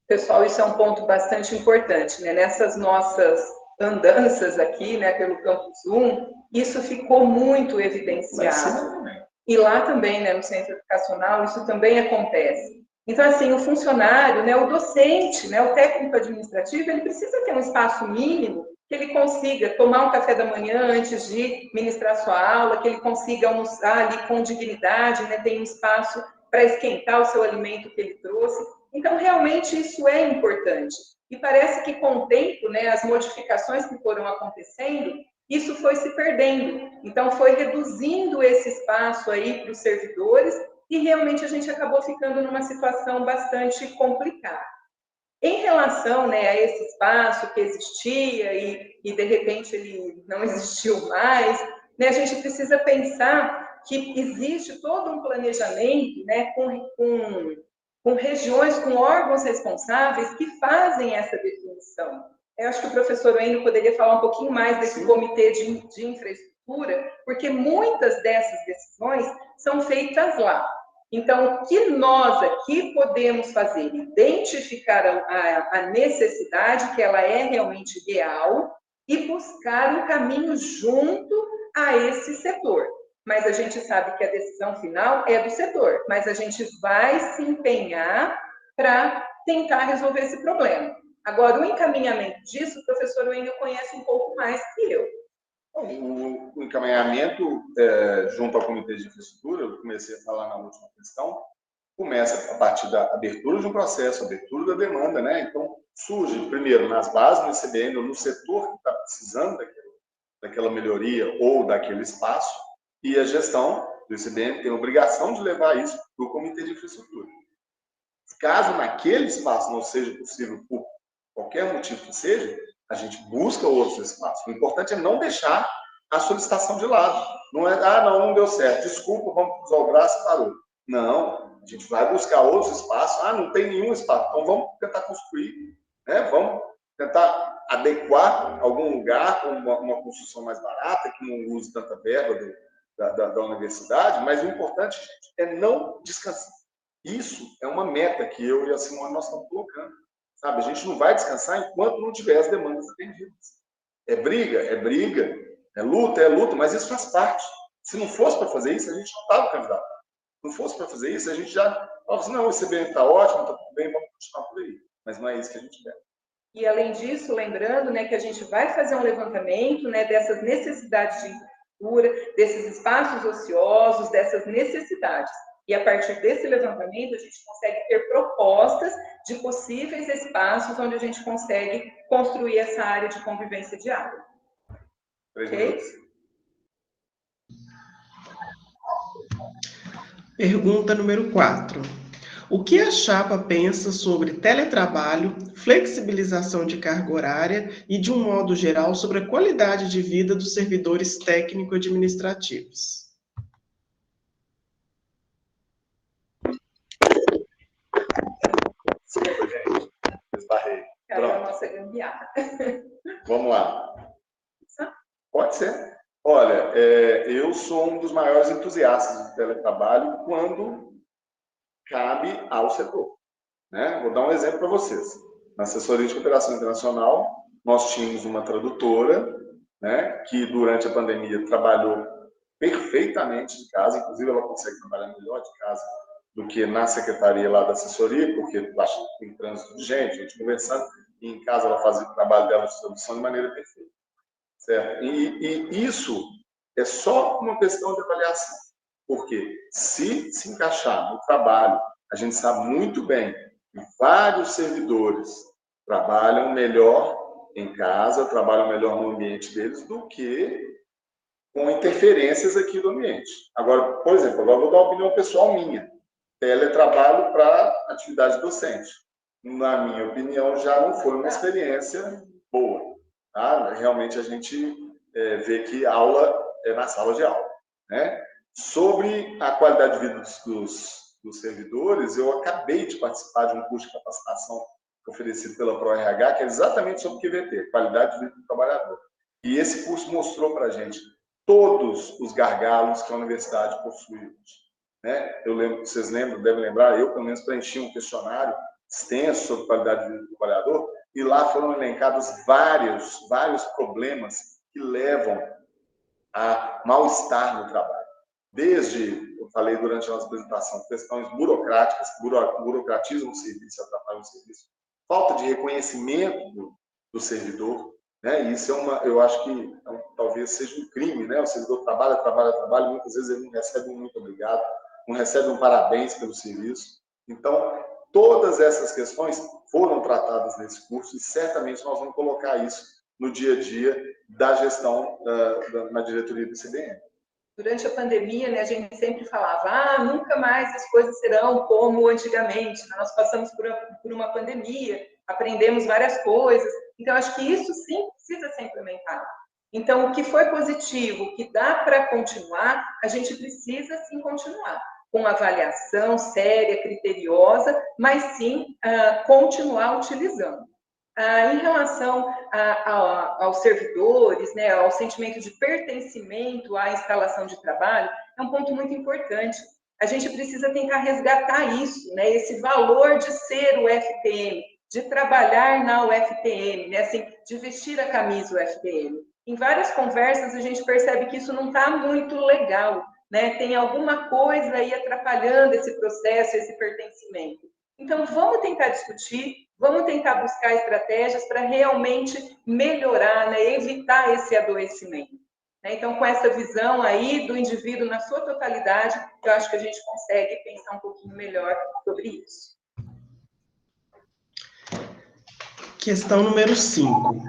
Pessoal, isso é um ponto bastante importante, né? Nessas nossas andanças aqui, né, pelo Campus 1, isso ficou muito evidenciado. E lá também, né, no centro educacional, isso também acontece. Então, assim, o funcionário, né, o docente, né, o técnico administrativo, ele precisa ter um espaço mínimo que ele consiga tomar um café da manhã antes de ministrar sua aula, que ele consiga almoçar ali com dignidade, né, tem um espaço para esquentar o seu alimento que ele trouxe. Então, realmente, isso é importante. E parece que, com o tempo, né, as modificações que foram acontecendo, isso foi se perdendo. Então, foi reduzindo esse espaço aí para os servidores e, realmente, a gente acabou ficando numa situação bastante complicada. Em relação, né, a esse espaço que existia e, de repente, ele não existiu mais, né, a gente precisa pensar que existe todo um planejamento, né, com regiões, com órgãos responsáveis que fazem essa definição. Eu acho que o professor Wendel poderia falar um pouquinho mais desse comitê de infraestrutura. infraestrutura, porque muitas dessas decisões são feitas lá. Então, o que nós aqui podemos fazer? Identificar a necessidade, que ela é realmente real, e buscar um caminho junto a esse setor. Mas a gente sabe que a decisão final é do setor, mas a gente vai se empenhar para tentar resolver esse problema. Agora, o encaminhamento disso, o professor Wendel conhece um pouco mais que eu. O encaminhamento junto ao Comitê de Infraestrutura, eu comecei a falar na última questão, começa a partir da abertura de um processo, abertura da demanda, né? Então, surge primeiro nas bases do ICBM, no setor que está precisando daquela melhoria ou daquele espaço, e a gestão do ICBM tem a obrigação de levar isso para o Comitê de Infraestrutura. Caso naquele espaço não seja possível, por qualquer motivo que seja, a gente busca outros espaços. O importante é não deixar a solicitação de lado. Não é, não deu certo, desculpa, vamos cruzar o braço e parou. Não, a gente vai buscar outros espaços. Não tem nenhum espaço, então vamos tentar construir, né? Vamos tentar adequar algum lugar com uma construção mais barata, que não use tanta verba da universidade, mas o importante, gente, é não descansar. Isso é uma meta que eu e a Simone nós estamos colocando. Sabe? A gente não vai descansar enquanto não tiver as demandas atendidas. É briga, é luta, mas isso faz parte. Se não fosse para fazer isso, a gente não estava candidato. Se não fosse para fazer isso, a gente já falava assim, não, esse ICBM está ótimo, está tudo bem, vamos continuar por aí. Mas não é isso que a gente quer. E, além disso, lembrando, né, que a gente vai fazer um levantamento, né, dessas necessidades de infraestrutura, desses espaços ociosos, dessas necessidades. E, a partir desse levantamento, a gente consegue ter propostas de possíveis espaços onde a gente consegue construir essa área de convivência diária. Ok? Pergunta número 4. O que a chapa pensa sobre teletrabalho, flexibilização de carga horária e, de um modo geral, sobre a qualidade de vida dos servidores técnico-administrativos? Desculpa, gente. Esbarrei. Caiu a nossa gambiarra. Vamos lá. Pode ser. Olha, eu sou um dos maiores entusiastas de teletrabalho quando cabe ao setor. Né? Vou dar um exemplo para vocês. Na assessoria de cooperação internacional, nós tínhamos uma tradutora, né, que durante a pandemia trabalhou perfeitamente de casa, inclusive ela consegue trabalhar melhor de casa do que na secretaria lá da assessoria, porque tem trânsito de gente conversando, e em casa ela fazia o trabalho dela de tradução de maneira perfeita. Certo? E isso é só uma questão de avaliação, porque se encaixar no trabalho, a gente sabe muito bem que vários servidores trabalham melhor em casa, trabalham melhor no ambiente deles do que com interferências aqui no ambiente. Agora, por exemplo, vou dar uma opinião pessoal minha. Teletrabalho para atividade docente. Na minha opinião, já não foi uma experiência boa. Tá? Realmente, a gente vê que aula é na sala de aula. Né? Sobre a qualidade de vida dos servidores, eu acabei de participar de um curso de capacitação oferecido pela ProRH, que é exatamente sobre o QVT, qualidade de vida do trabalhador. E esse curso mostrou para a gente todos os gargalos que a universidade possui hoje. Né? Eu lembro, vocês devem lembrar, eu pelo menos preenchi um questionário extenso sobre qualidade de vida do trabalhador, e lá foram elencados vários problemas que levam a mal-estar no trabalho. Desde, eu falei durante a nossa apresentação, questões burocráticas, burocratizam o serviço, atrapalham o serviço, falta de reconhecimento do servidor, né? Isso eu acho que talvez seja um crime, né? O servidor trabalha, muitas vezes ele não recebe um muito obrigado, não recebe um parabéns pelo serviço. Então, todas essas questões foram tratadas nesse curso e certamente nós vamos colocar isso no dia a dia da gestão na diretoria do ICBM. Durante a pandemia, né, a gente sempre falava, nunca mais as coisas serão como antigamente. Nós passamos por uma pandemia, aprendemos várias coisas. Então, acho que isso sim precisa ser implementado. Então, o que foi positivo, o que dá para continuar, a gente precisa sim continuar. Com avaliação séria, criteriosa, mas sim continuar utilizando. Em relação aos servidores, né, ao sentimento de pertencimento à instalação de trabalho, é um ponto muito importante. A gente precisa tentar resgatar isso, né, esse valor de ser o FPM, de trabalhar na UFPM, né, assim, de vestir a camisa UFPM. Em várias conversas, a gente percebe que isso não está muito legal, né, tem alguma coisa aí atrapalhando esse processo, esse pertencimento. Então, vamos tentar discutir, vamos tentar buscar estratégias para realmente melhorar, né, evitar esse adoecimento. Então, com essa visão aí do indivíduo na sua totalidade, eu acho que a gente consegue pensar um pouquinho melhor sobre isso. Questão número 5.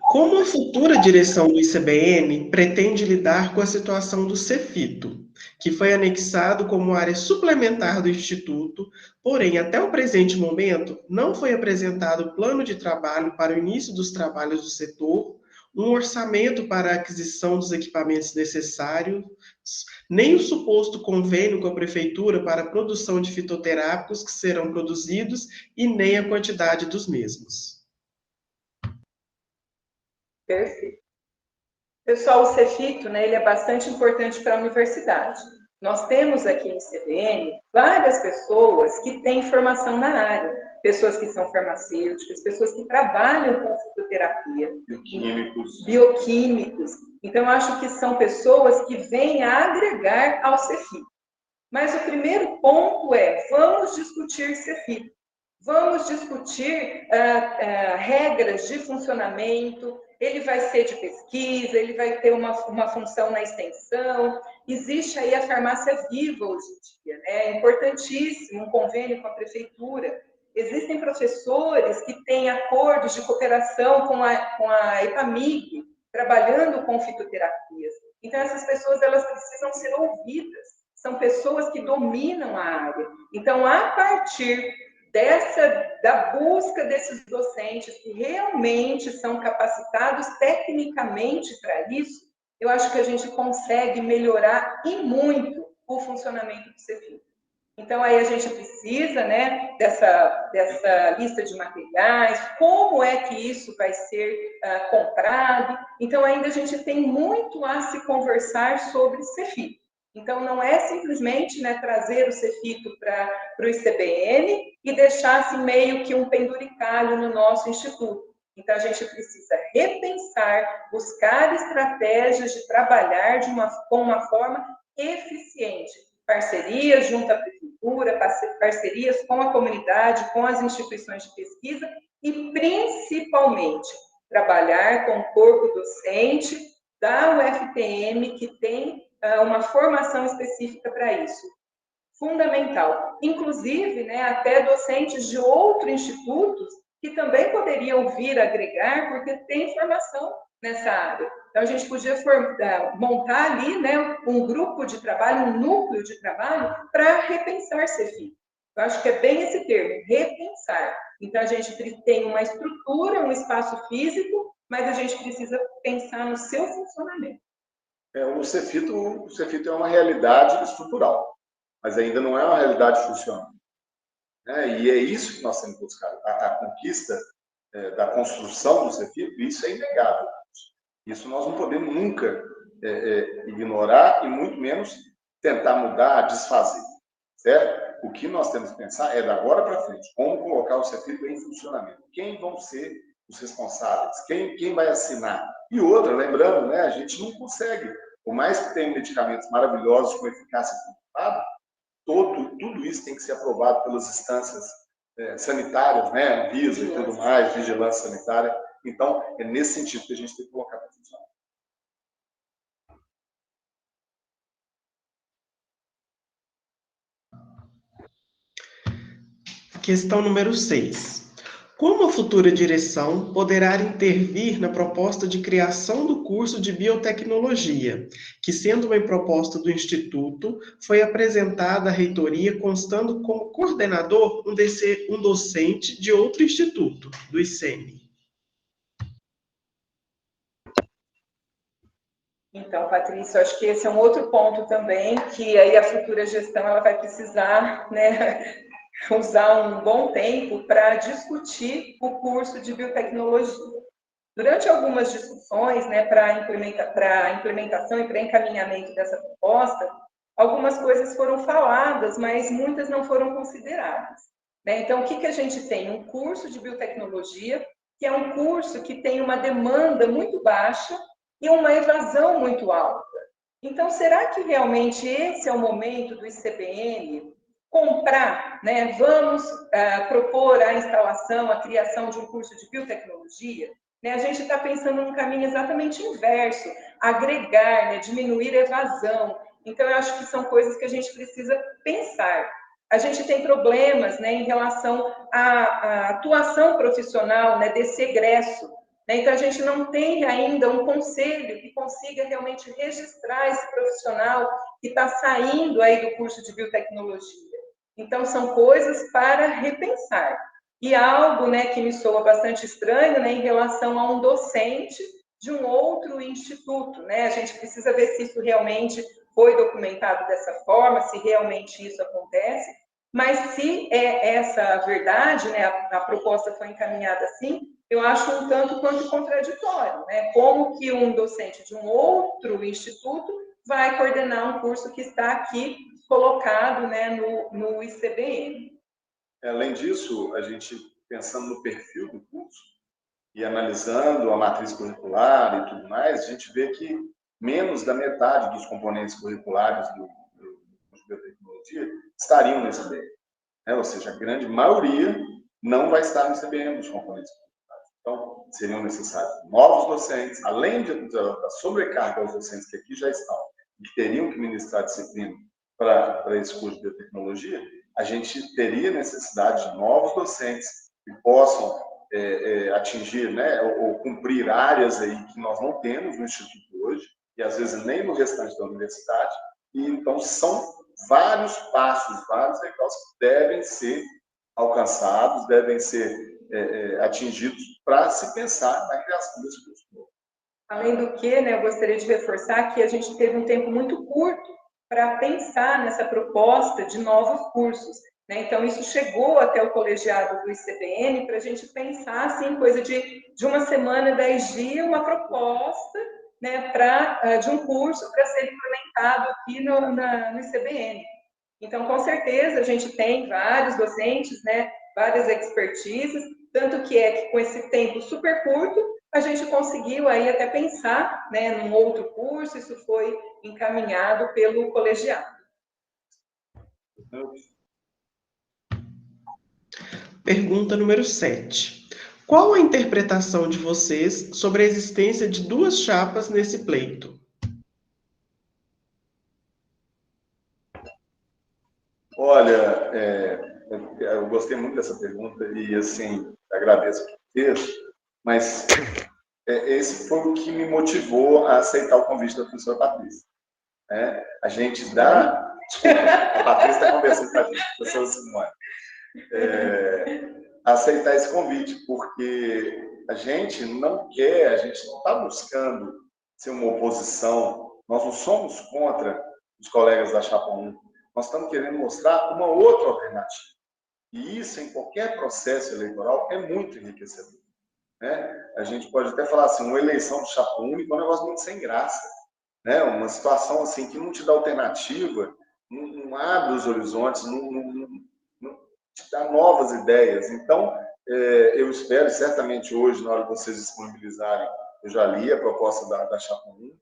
Como a futura direção do ICBN pretende lidar com a situação do Cefito, que foi anexado como área suplementar do Instituto, porém, até o presente momento, não foi apresentado plano de trabalho para o início dos trabalhos do setor, um orçamento para a aquisição dos equipamentos necessários, nem o suposto convênio com a Prefeitura para a produção de fitoterápicos que serão produzidos e nem a quantidade dos mesmos. Perfeito. Pessoal, o Cefito, né, ele é bastante importante para a universidade. Nós temos aqui em CBN várias pessoas que têm formação na área, pessoas que são farmacêuticas, pessoas que trabalham com fitoterapia, bioquímicos. Então, eu acho que são pessoas que vêm a agregar ao Cefito. Mas o primeiro ponto é, vamos discutir Cefito. Vamos discutir regras de funcionamento. Ele vai ser de pesquisa, ele vai ter uma função na extensão. Existe aí a farmácia viva hoje em dia, né? É importantíssimo um convênio com a prefeitura. Existem professores que têm acordos de cooperação com a EPAMIG, trabalhando com fitoterapias. Então, essas pessoas elas precisam ser ouvidas. São pessoas que dominam a área. Então, a partir da busca desses docentes que realmente são capacitados tecnicamente para isso, eu acho que a gente consegue melhorar e muito o funcionamento do Cefito. Então, aí a gente precisa, né, dessa lista de materiais, como é que isso vai ser comprado. Então, ainda a gente tem muito a se conversar sobre Cefito. Então, não é simplesmente, né, trazer o Cefito para o ICBN e deixar assim, meio que um penduricalho no nosso instituto. Então, a gente precisa repensar, buscar estratégias de trabalhar com uma forma eficiente. Parcerias junto à prefeitura, parcerias com a comunidade, com as instituições de pesquisa e, principalmente, trabalhar com o corpo docente da UFPM, que tem uma formação específica para isso. Fundamental. Inclusive, né, até docentes de outros institutos que também poderiam vir agregar, porque tem formação nessa área. Então, a gente podia montar ali, né, um grupo de trabalho, um núcleo de trabalho para repensar Cefito. Eu acho que é bem esse termo, repensar. Então, a gente tem uma estrutura, um espaço físico, mas a gente precisa pensar no seu funcionamento. O Cefito é uma realidade estrutural, mas ainda não é uma realidade funcional. E é isso que nós temos buscado. A conquista da construção do Cefito, isso é inegável. Isso nós não podemos nunca ignorar e muito menos tentar mudar, desfazer. Certo? O que nós temos que pensar é, da agora para frente, como colocar o Cefito em funcionamento. Quem vão ser os responsáveis? Quem vai assinar? E outra, lembrando, né, a gente não consegue, por mais que tenha medicamentos maravilhosos com eficácia comprovada, tudo isso tem que ser aprovado pelas instâncias sanitárias, né, Anvisa e tudo mais, vigilância sanitária. Então, é nesse sentido que a gente tem que colocar para funcionar. Questão número 6. Como a futura direção poderá intervir na proposta de criação do curso de biotecnologia, que, sendo uma proposta do Instituto, foi apresentada à reitoria constando como coordenador um docente de outro instituto, do ICEM? Então, Patrícia, acho que esse é um outro ponto também, que aí a futura gestão ela vai precisar, né, usar um bom tempo para discutir o curso de biotecnologia. Durante algumas discussões, né, para a implementação e para encaminhamento dessa proposta, algumas coisas foram faladas, mas muitas não foram consideradas, né? Então, o que a gente tem? Um curso de biotecnologia, que é um curso que tem uma demanda muito baixa e uma evasão muito alta. Então, será que realmente esse é o momento do ICBM comprar, né? Vamos propor a instalação, a criação de um curso de biotecnologia? Né? A gente está pensando num caminho exatamente inverso, agregar, né? Diminuir a evasão. Então, eu acho que são coisas que a gente precisa pensar. A gente tem problemas, né, em relação à atuação profissional, né, desse egresso. Né? Então, a gente não tem ainda um conselho que consiga realmente registrar esse profissional que está saindo aí do curso de biotecnologia. Então, são coisas para repensar. E algo, né, que me soa bastante estranho, né, em relação a um docente de um outro instituto. Né? A gente precisa ver se isso realmente foi documentado dessa forma, se realmente isso acontece. Mas se é essa verdade, né, a proposta foi encaminhada assim, eu acho um tanto quanto contraditório, né? Como que um docente de um outro instituto vai coordenar um curso que está aqui colocado, né, no ICBM? Além disso, a gente, pensando no perfil do curso e analisando a matriz curricular e tudo mais, a gente vê que menos da metade dos componentes curriculares do curso de biotecnologia estariam no ICBM. Ou seja, a grande maioria não vai estar no ICBM dos componentes curriculares. Então, seriam necessários novos docentes, além da sobrecarga aos docentes que aqui já estão e que teriam que ministrar disciplina para esse curso de biotecnologia, a gente teria necessidade de novos docentes que possam atingir, né, ou cumprir áreas aí que nós não temos no Instituto hoje, e às vezes nem no restante da universidade, e então são vários passos, vários degraus que devem ser alcançados, devem ser atingidos para se pensar na criação desse curso novo. Além do que, né, eu gostaria de reforçar que a gente teve um tempo muito curto para pensar nessa proposta de novos cursos. Né? Então, isso chegou até o colegiado do ICBM para a gente pensar, assim, coisa de uma semana, 10 dias, uma proposta, né, de um curso para ser implementado aqui no ICBM. Então, com certeza, a gente tem vários docentes, né, várias expertises, tanto que com esse tempo super curto, a gente conseguiu aí até pensar, né, num outro curso, isso foi encaminhado pelo colegiado. Pergunta número 7. Qual a interpretação de vocês sobre a existência de duas chapas nesse pleito? Olha, eu gostei muito dessa pergunta e, assim, agradeço por ter, mas esse foi o que me motivou a aceitar o convite da professora Patrícia. Né? A gente dá... A Patrícia está conversando com a gente, a professora Simone. Aceitar esse convite, porque a gente não está buscando ser uma oposição, nós não somos contra os colegas da Chapa 1, nós estamos querendo mostrar uma outra alternativa. E isso, em qualquer processo eleitoral, é muito enriquecedor. Né? A gente pode até falar assim, uma eleição de chapa única é um negócio muito sem graça. Né? Uma situação assim que não te dá alternativa, não abre os horizontes, não te dá novas ideias. Então, eu espero, certamente hoje, na hora de vocês disponibilizarem, eu já li a proposta da chapa 1,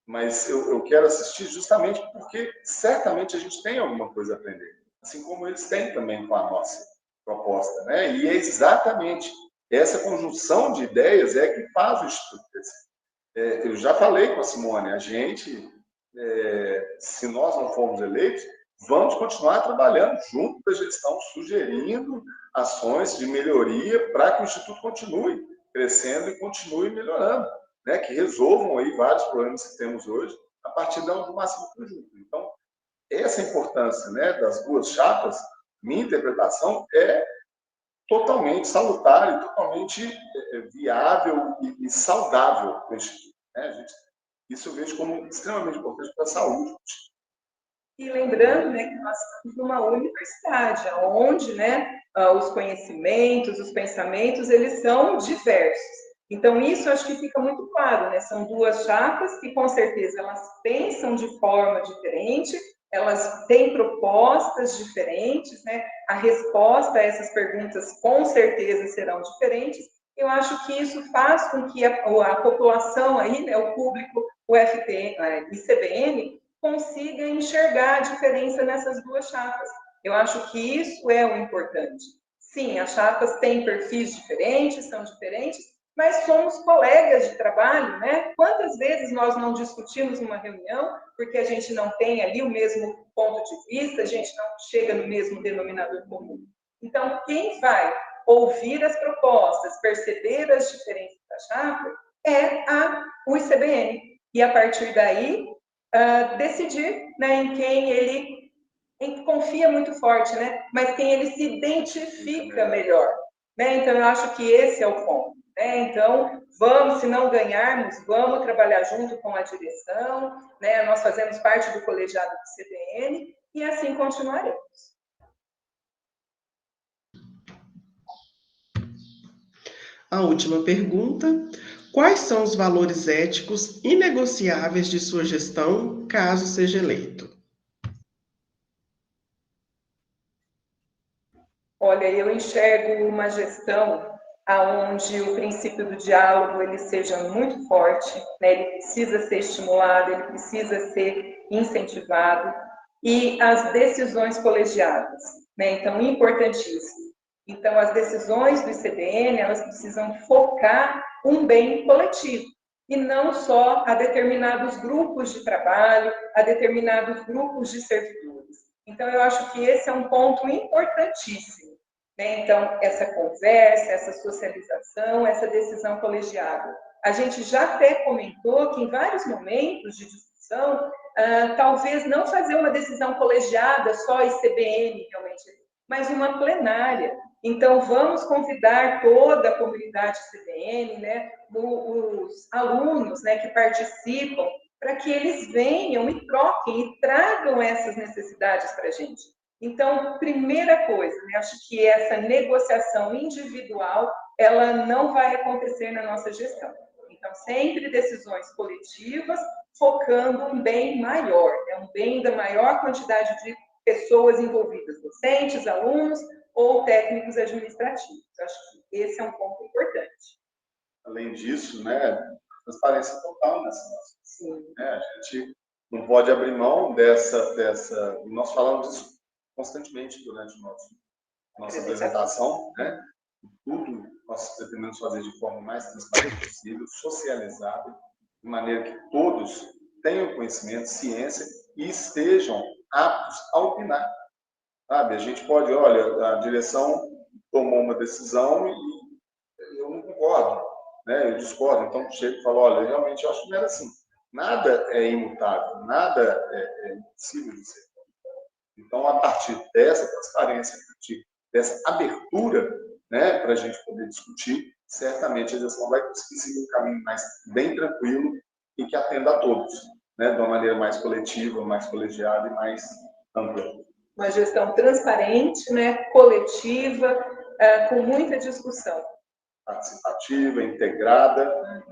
mas eu quero assistir justamente porque certamente a gente tem alguma coisa a aprender, assim como eles têm também com a nossa proposta, né? E é exatamente essa conjunção de ideias que faz o Instituto crescer. Eu já falei com a Simone, a gente, se nós não formos eleitos, vamos continuar trabalhando junto da gestão, sugerindo ações de melhoria para que o Instituto continue crescendo e continue melhorando. Né, que resolvam aí vários problemas que temos hoje a partir de uma ação conjunta. Então, essa importância, né, das duas chapas, minha interpretação é totalmente salutar e totalmente viável e saudável para o Instituto. Né? Isso eu vejo como extremamente importante para a saúde. E lembrando, né, que nós estamos numa universidade, onde, né, os conhecimentos, os pensamentos, eles são diversos. Então, isso acho que fica muito claro, né? São duas chapas que, com certeza, elas pensam de forma diferente, elas têm propostas diferentes, né? A resposta a essas perguntas, com certeza, serão diferentes. Eu acho que isso faz com que a população aí, né, o público, o FT, ICBN, consiga enxergar a diferença nessas duas chapas. Eu acho que isso é o importante. Sim, as chapas têm perfis diferentes, são diferentes, mas somos colegas de trabalho, né? Quantas vezes nós não discutimos numa reunião porque a gente não tem ali o mesmo ponto de vista, a gente não chega no mesmo denominador comum. Então, quem vai ouvir as propostas, perceber as diferenças da chapa, é o ICBN. E, a partir daí, decidir, né, em quem ele confia muito forte, né? Mas quem ele se identifica melhor. Né? Então, eu acho que esse é o ponto. Né? Então, vamos, se não ganharmos, vamos trabalhar junto com a direção, né? Nós fazemos parte do colegiado do CBN e assim continuaremos. A última pergunta: quais são os valores éticos inegociáveis de sua gestão, caso seja eleito? Olha, eu enxergo uma gestão onde o princípio do diálogo ele seja muito forte, né? Ele precisa ser estimulado, ele precisa ser incentivado, e as decisões colegiadas, né? Então, importantíssimo. Então, as decisões do ICBN, elas precisam focar um bem coletivo, e não só a determinados grupos de trabalho, a determinados grupos de servidores. Então, eu acho que esse é um ponto importantíssimo. Né? Então, essa conversa, essa socialização, essa decisão colegiada. A gente já até comentou que em vários momentos de discussão, talvez não fazer uma decisão colegiada, só ICBN realmente, mas uma plenária. Então, vamos convidar toda a comunidade ICBN, né, os alunos, né, que participam, para que eles venham e troquem e tragam essas necessidades para a gente. Então, primeira coisa, né, acho que essa negociação individual, ela não vai acontecer na nossa gestão. Então, sempre decisões coletivas, focando um bem maior, né, um bem da maior quantidade de pessoas envolvidas, docentes, alunos ou técnicos administrativos. Acho que esse é um ponto importante. Além disso, né, transparência total nessa nossa. Sim. Né, a gente não pode abrir mão dessa. Nós falamos disso constantemente durante nossa apresentação, né? Tudo nós pretendemos fazer de forma mais transparente possível, socializada, de maneira que todos tenham conhecimento, ciência e estejam aptos a opinar. Sabe? A gente pode, olha, a direção tomou uma decisão e eu não concordo, né? Eu discordo. Então, chego e falo, olha, realmente eu acho que não era assim. Nada é imutável, nada é impossível de ser. Então, a partir dessa transparência, a partir dessa abertura, né, para a gente poder discutir, certamente a gestão vai conseguir seguir um caminho mais bem tranquilo e que atenda a todos, né, de uma maneira mais coletiva, mais colegiada e mais ampla. Uma gestão transparente, né, coletiva, com muita discussão. Participativa, integrada.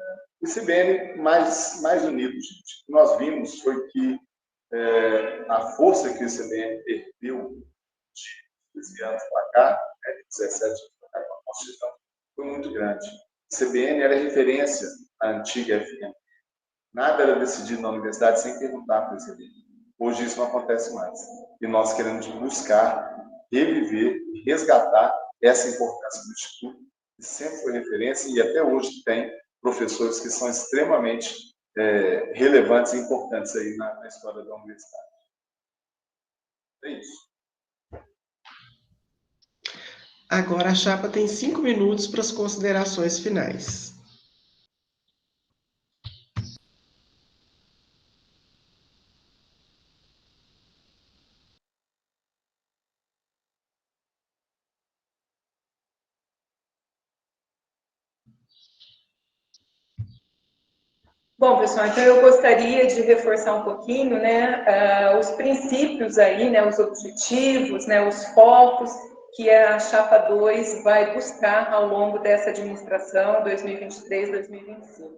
E se bem mais unidos, gente. O que nós vimos foi que a força que o ICBN perdeu de 15 anos para cá, né, de 17 anos para cá, com a nossa gestão, foi muito grande. O ICBN era referência à antiga FM. Nada era decidido na universidade sem perguntar para o ICBN. Hoje isso não acontece mais. E nós queremos buscar, reviver e resgatar essa importância do Instituto, que sempre foi referência e até hoje tem professores que são extremamente relevantes e importantes aí na história da universidade. É isso. Agora a chapa tem 5 minutos para as considerações finais. Bom, pessoal, então eu gostaria de reforçar um pouquinho, né, os princípios aí, né, os objetivos, né, os focos que a Chapa 2 vai buscar ao longo dessa administração 2023-2025.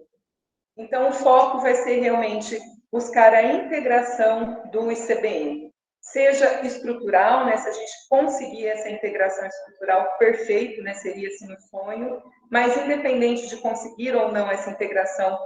Então, o foco vai ser realmente buscar a integração do ICBM, seja estrutural, né, se a gente conseguir essa integração estrutural, perfeito, né, seria assim um sonho, mas independente de conseguir ou não essa integração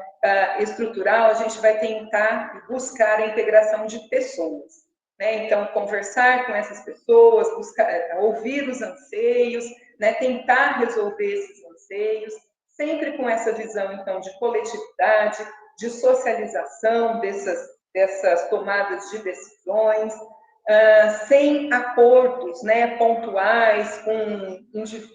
estrutural, a gente vai tentar buscar a integração de pessoas, né? Então, conversar com essas pessoas, buscar, ouvir os anseios, né, tentar resolver esses anseios, sempre com essa visão, então, de coletividade, de socialização dessas tomadas de decisões, sem acordos, né, pontuais,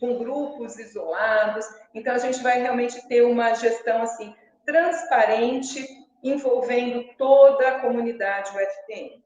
com grupos isolados. Então, a gente vai realmente ter uma gestão assim, transparente, envolvendo toda a comunidade UFPM.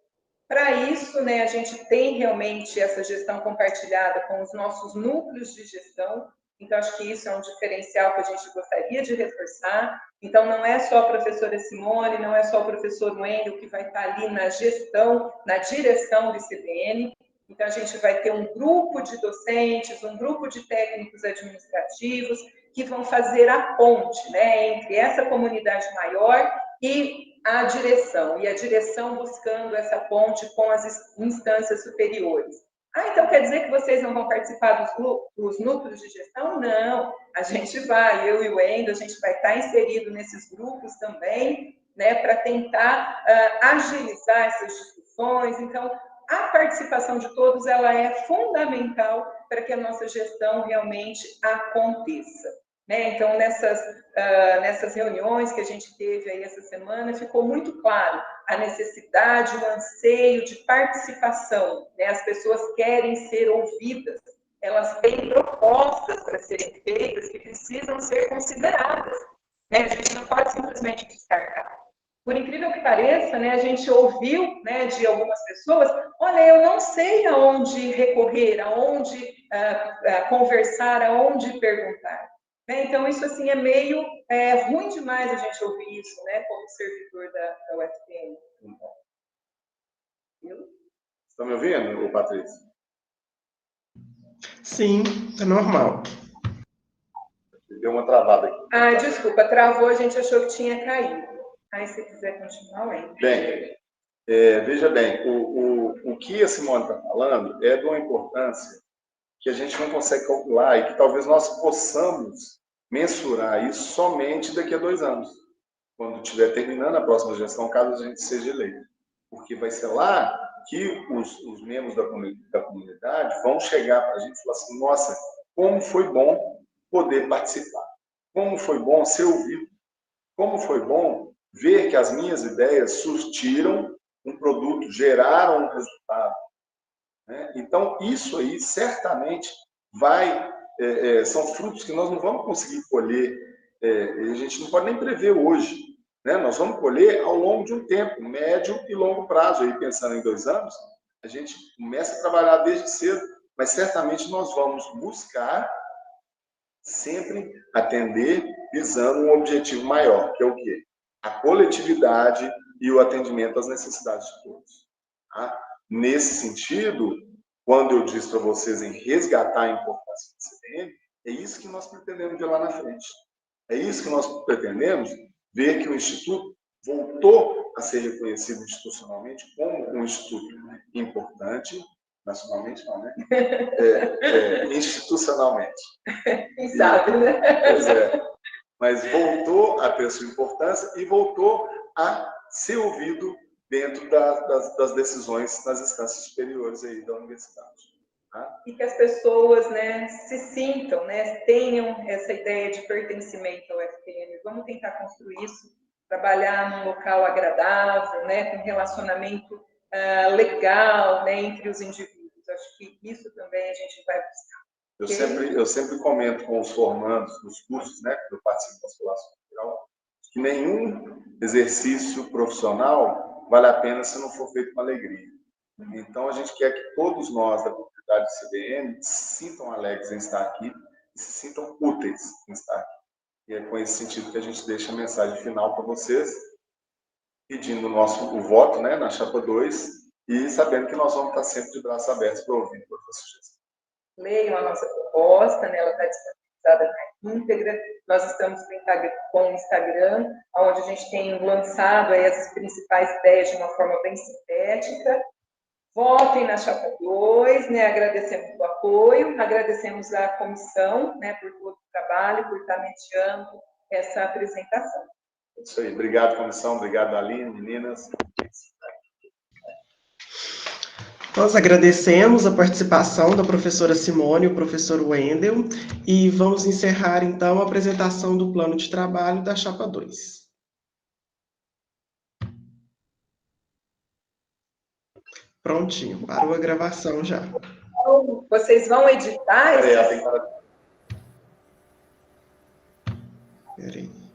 Para isso, né, a gente tem realmente essa gestão compartilhada com os nossos núcleos de gestão. Então, acho que isso é um diferencial que a gente gostaria de reforçar. Então, não é só a professora Simone, não é só o professor Wendel que vai estar ali na gestão, na direção do ICBM. Então, a gente vai ter um grupo de docentes, um grupo de técnicos administrativos que vão fazer a ponte, né, entre essa comunidade maior e a direção buscando essa ponte com as instâncias superiores. Então quer dizer que vocês não vão participar dos núcleos de gestão? Não, a gente vai, eu e o Wendel, a gente vai estar inserido nesses grupos também, né, para tentar agilizar essas discussões. Então, a participação de todos, ela é fundamental para que a nossa gestão realmente aconteça. Né? Então, nessas reuniões que a gente teve aí essa semana, ficou muito claro a necessidade, o anseio de participação. Né? As pessoas querem ser ouvidas, elas têm propostas para serem feitas que precisam ser consideradas. Né? A gente não pode simplesmente descartar. Por incrível que pareça, né, a gente ouviu, né, de algumas pessoas, olha, eu não sei aonde recorrer, aonde conversar, aonde perguntar. Então, isso assim, é meio ruim demais a gente ouvir isso, né, como servidor da UFPM. Está me ouvindo, Patrícia? Sim, é normal. Deu uma travada aqui. Desculpa, travou, a gente achou que tinha caído. Aí, se quiser continuar, aí. Bem, veja bem, o que a Simone está falando é de uma importância que a gente não consegue calcular e que talvez nós possamos mensurar isso somente daqui a 2 anos, quando estiver terminando a próxima gestão, caso a gente seja eleito. Porque vai ser lá que os membros da comunidade vão chegar para a gente e falar assim, nossa, como foi bom poder participar, como foi bom ser ouvido, como foi bom ver que as minhas ideias surtiram um produto, geraram um resultado. Né? Então, isso aí certamente são frutos que nós não vamos conseguir colher, a gente não pode nem prever hoje. Né? Nós vamos colher ao longo de um tempo, médio e longo prazo. Aí, pensando em 2 anos, a gente começa a trabalhar desde cedo, mas certamente nós vamos buscar sempre atender visando um objetivo maior, que é o quê? A coletividade e o atendimento às necessidades de todos. Tá? Nesse sentido, quando eu disse para vocês em resgatar a importância do CBM, é isso que nós pretendemos ver lá na frente. É isso que nós pretendemos ver que o Instituto voltou a ser reconhecido institucionalmente como um instituto importante, nacionalmente não, né? Institucionalmente. Exato, né? Pois é. Mas voltou a ter sua importância e voltou a ser ouvido dentro das decisões nas instâncias superiores aí da universidade. Tá? E que as pessoas, né, se sintam, né, tenham essa ideia de pertencimento ao UFPM. Vamos tentar construir isso, trabalhar num local agradável, né, com relacionamento legal, né, entre os indivíduos. Acho que isso também a gente vai buscar. Eu sempre comento com os formandos dos cursos, né, que eu participo da Escolação Cultural, que nenhum exercício profissional vale a pena se não for feito com alegria. Então, a gente quer que todos nós da comunidade do CBM se sintam alegres em estar aqui e se sintam úteis em estar aqui. E é com esse sentido que a gente deixa a mensagem final para vocês, pedindo o voto, né, na chapa 2, e sabendo que nós vamos estar sempre de braços abertos para ouvir toda a sugestão. Leiam a nossa proposta, né, ela está disponibilizada na íntegra. Nós estamos com o Instagram, onde a gente tem lançado aí as principais ideias de uma forma bem sintética. Votem na chapa 2, né? Agradecemos o apoio, agradecemos à comissão, né, por todo o trabalho, por estar mediando essa apresentação. É isso aí. Obrigado, comissão. Obrigado, Aline, meninas. Nós agradecemos a participação da professora Simone e o professor Wendel e vamos encerrar, então, a apresentação do plano de trabalho da chapa 2. Prontinho, parou a gravação já. Então, vocês vão editar? Peraí, Peraí.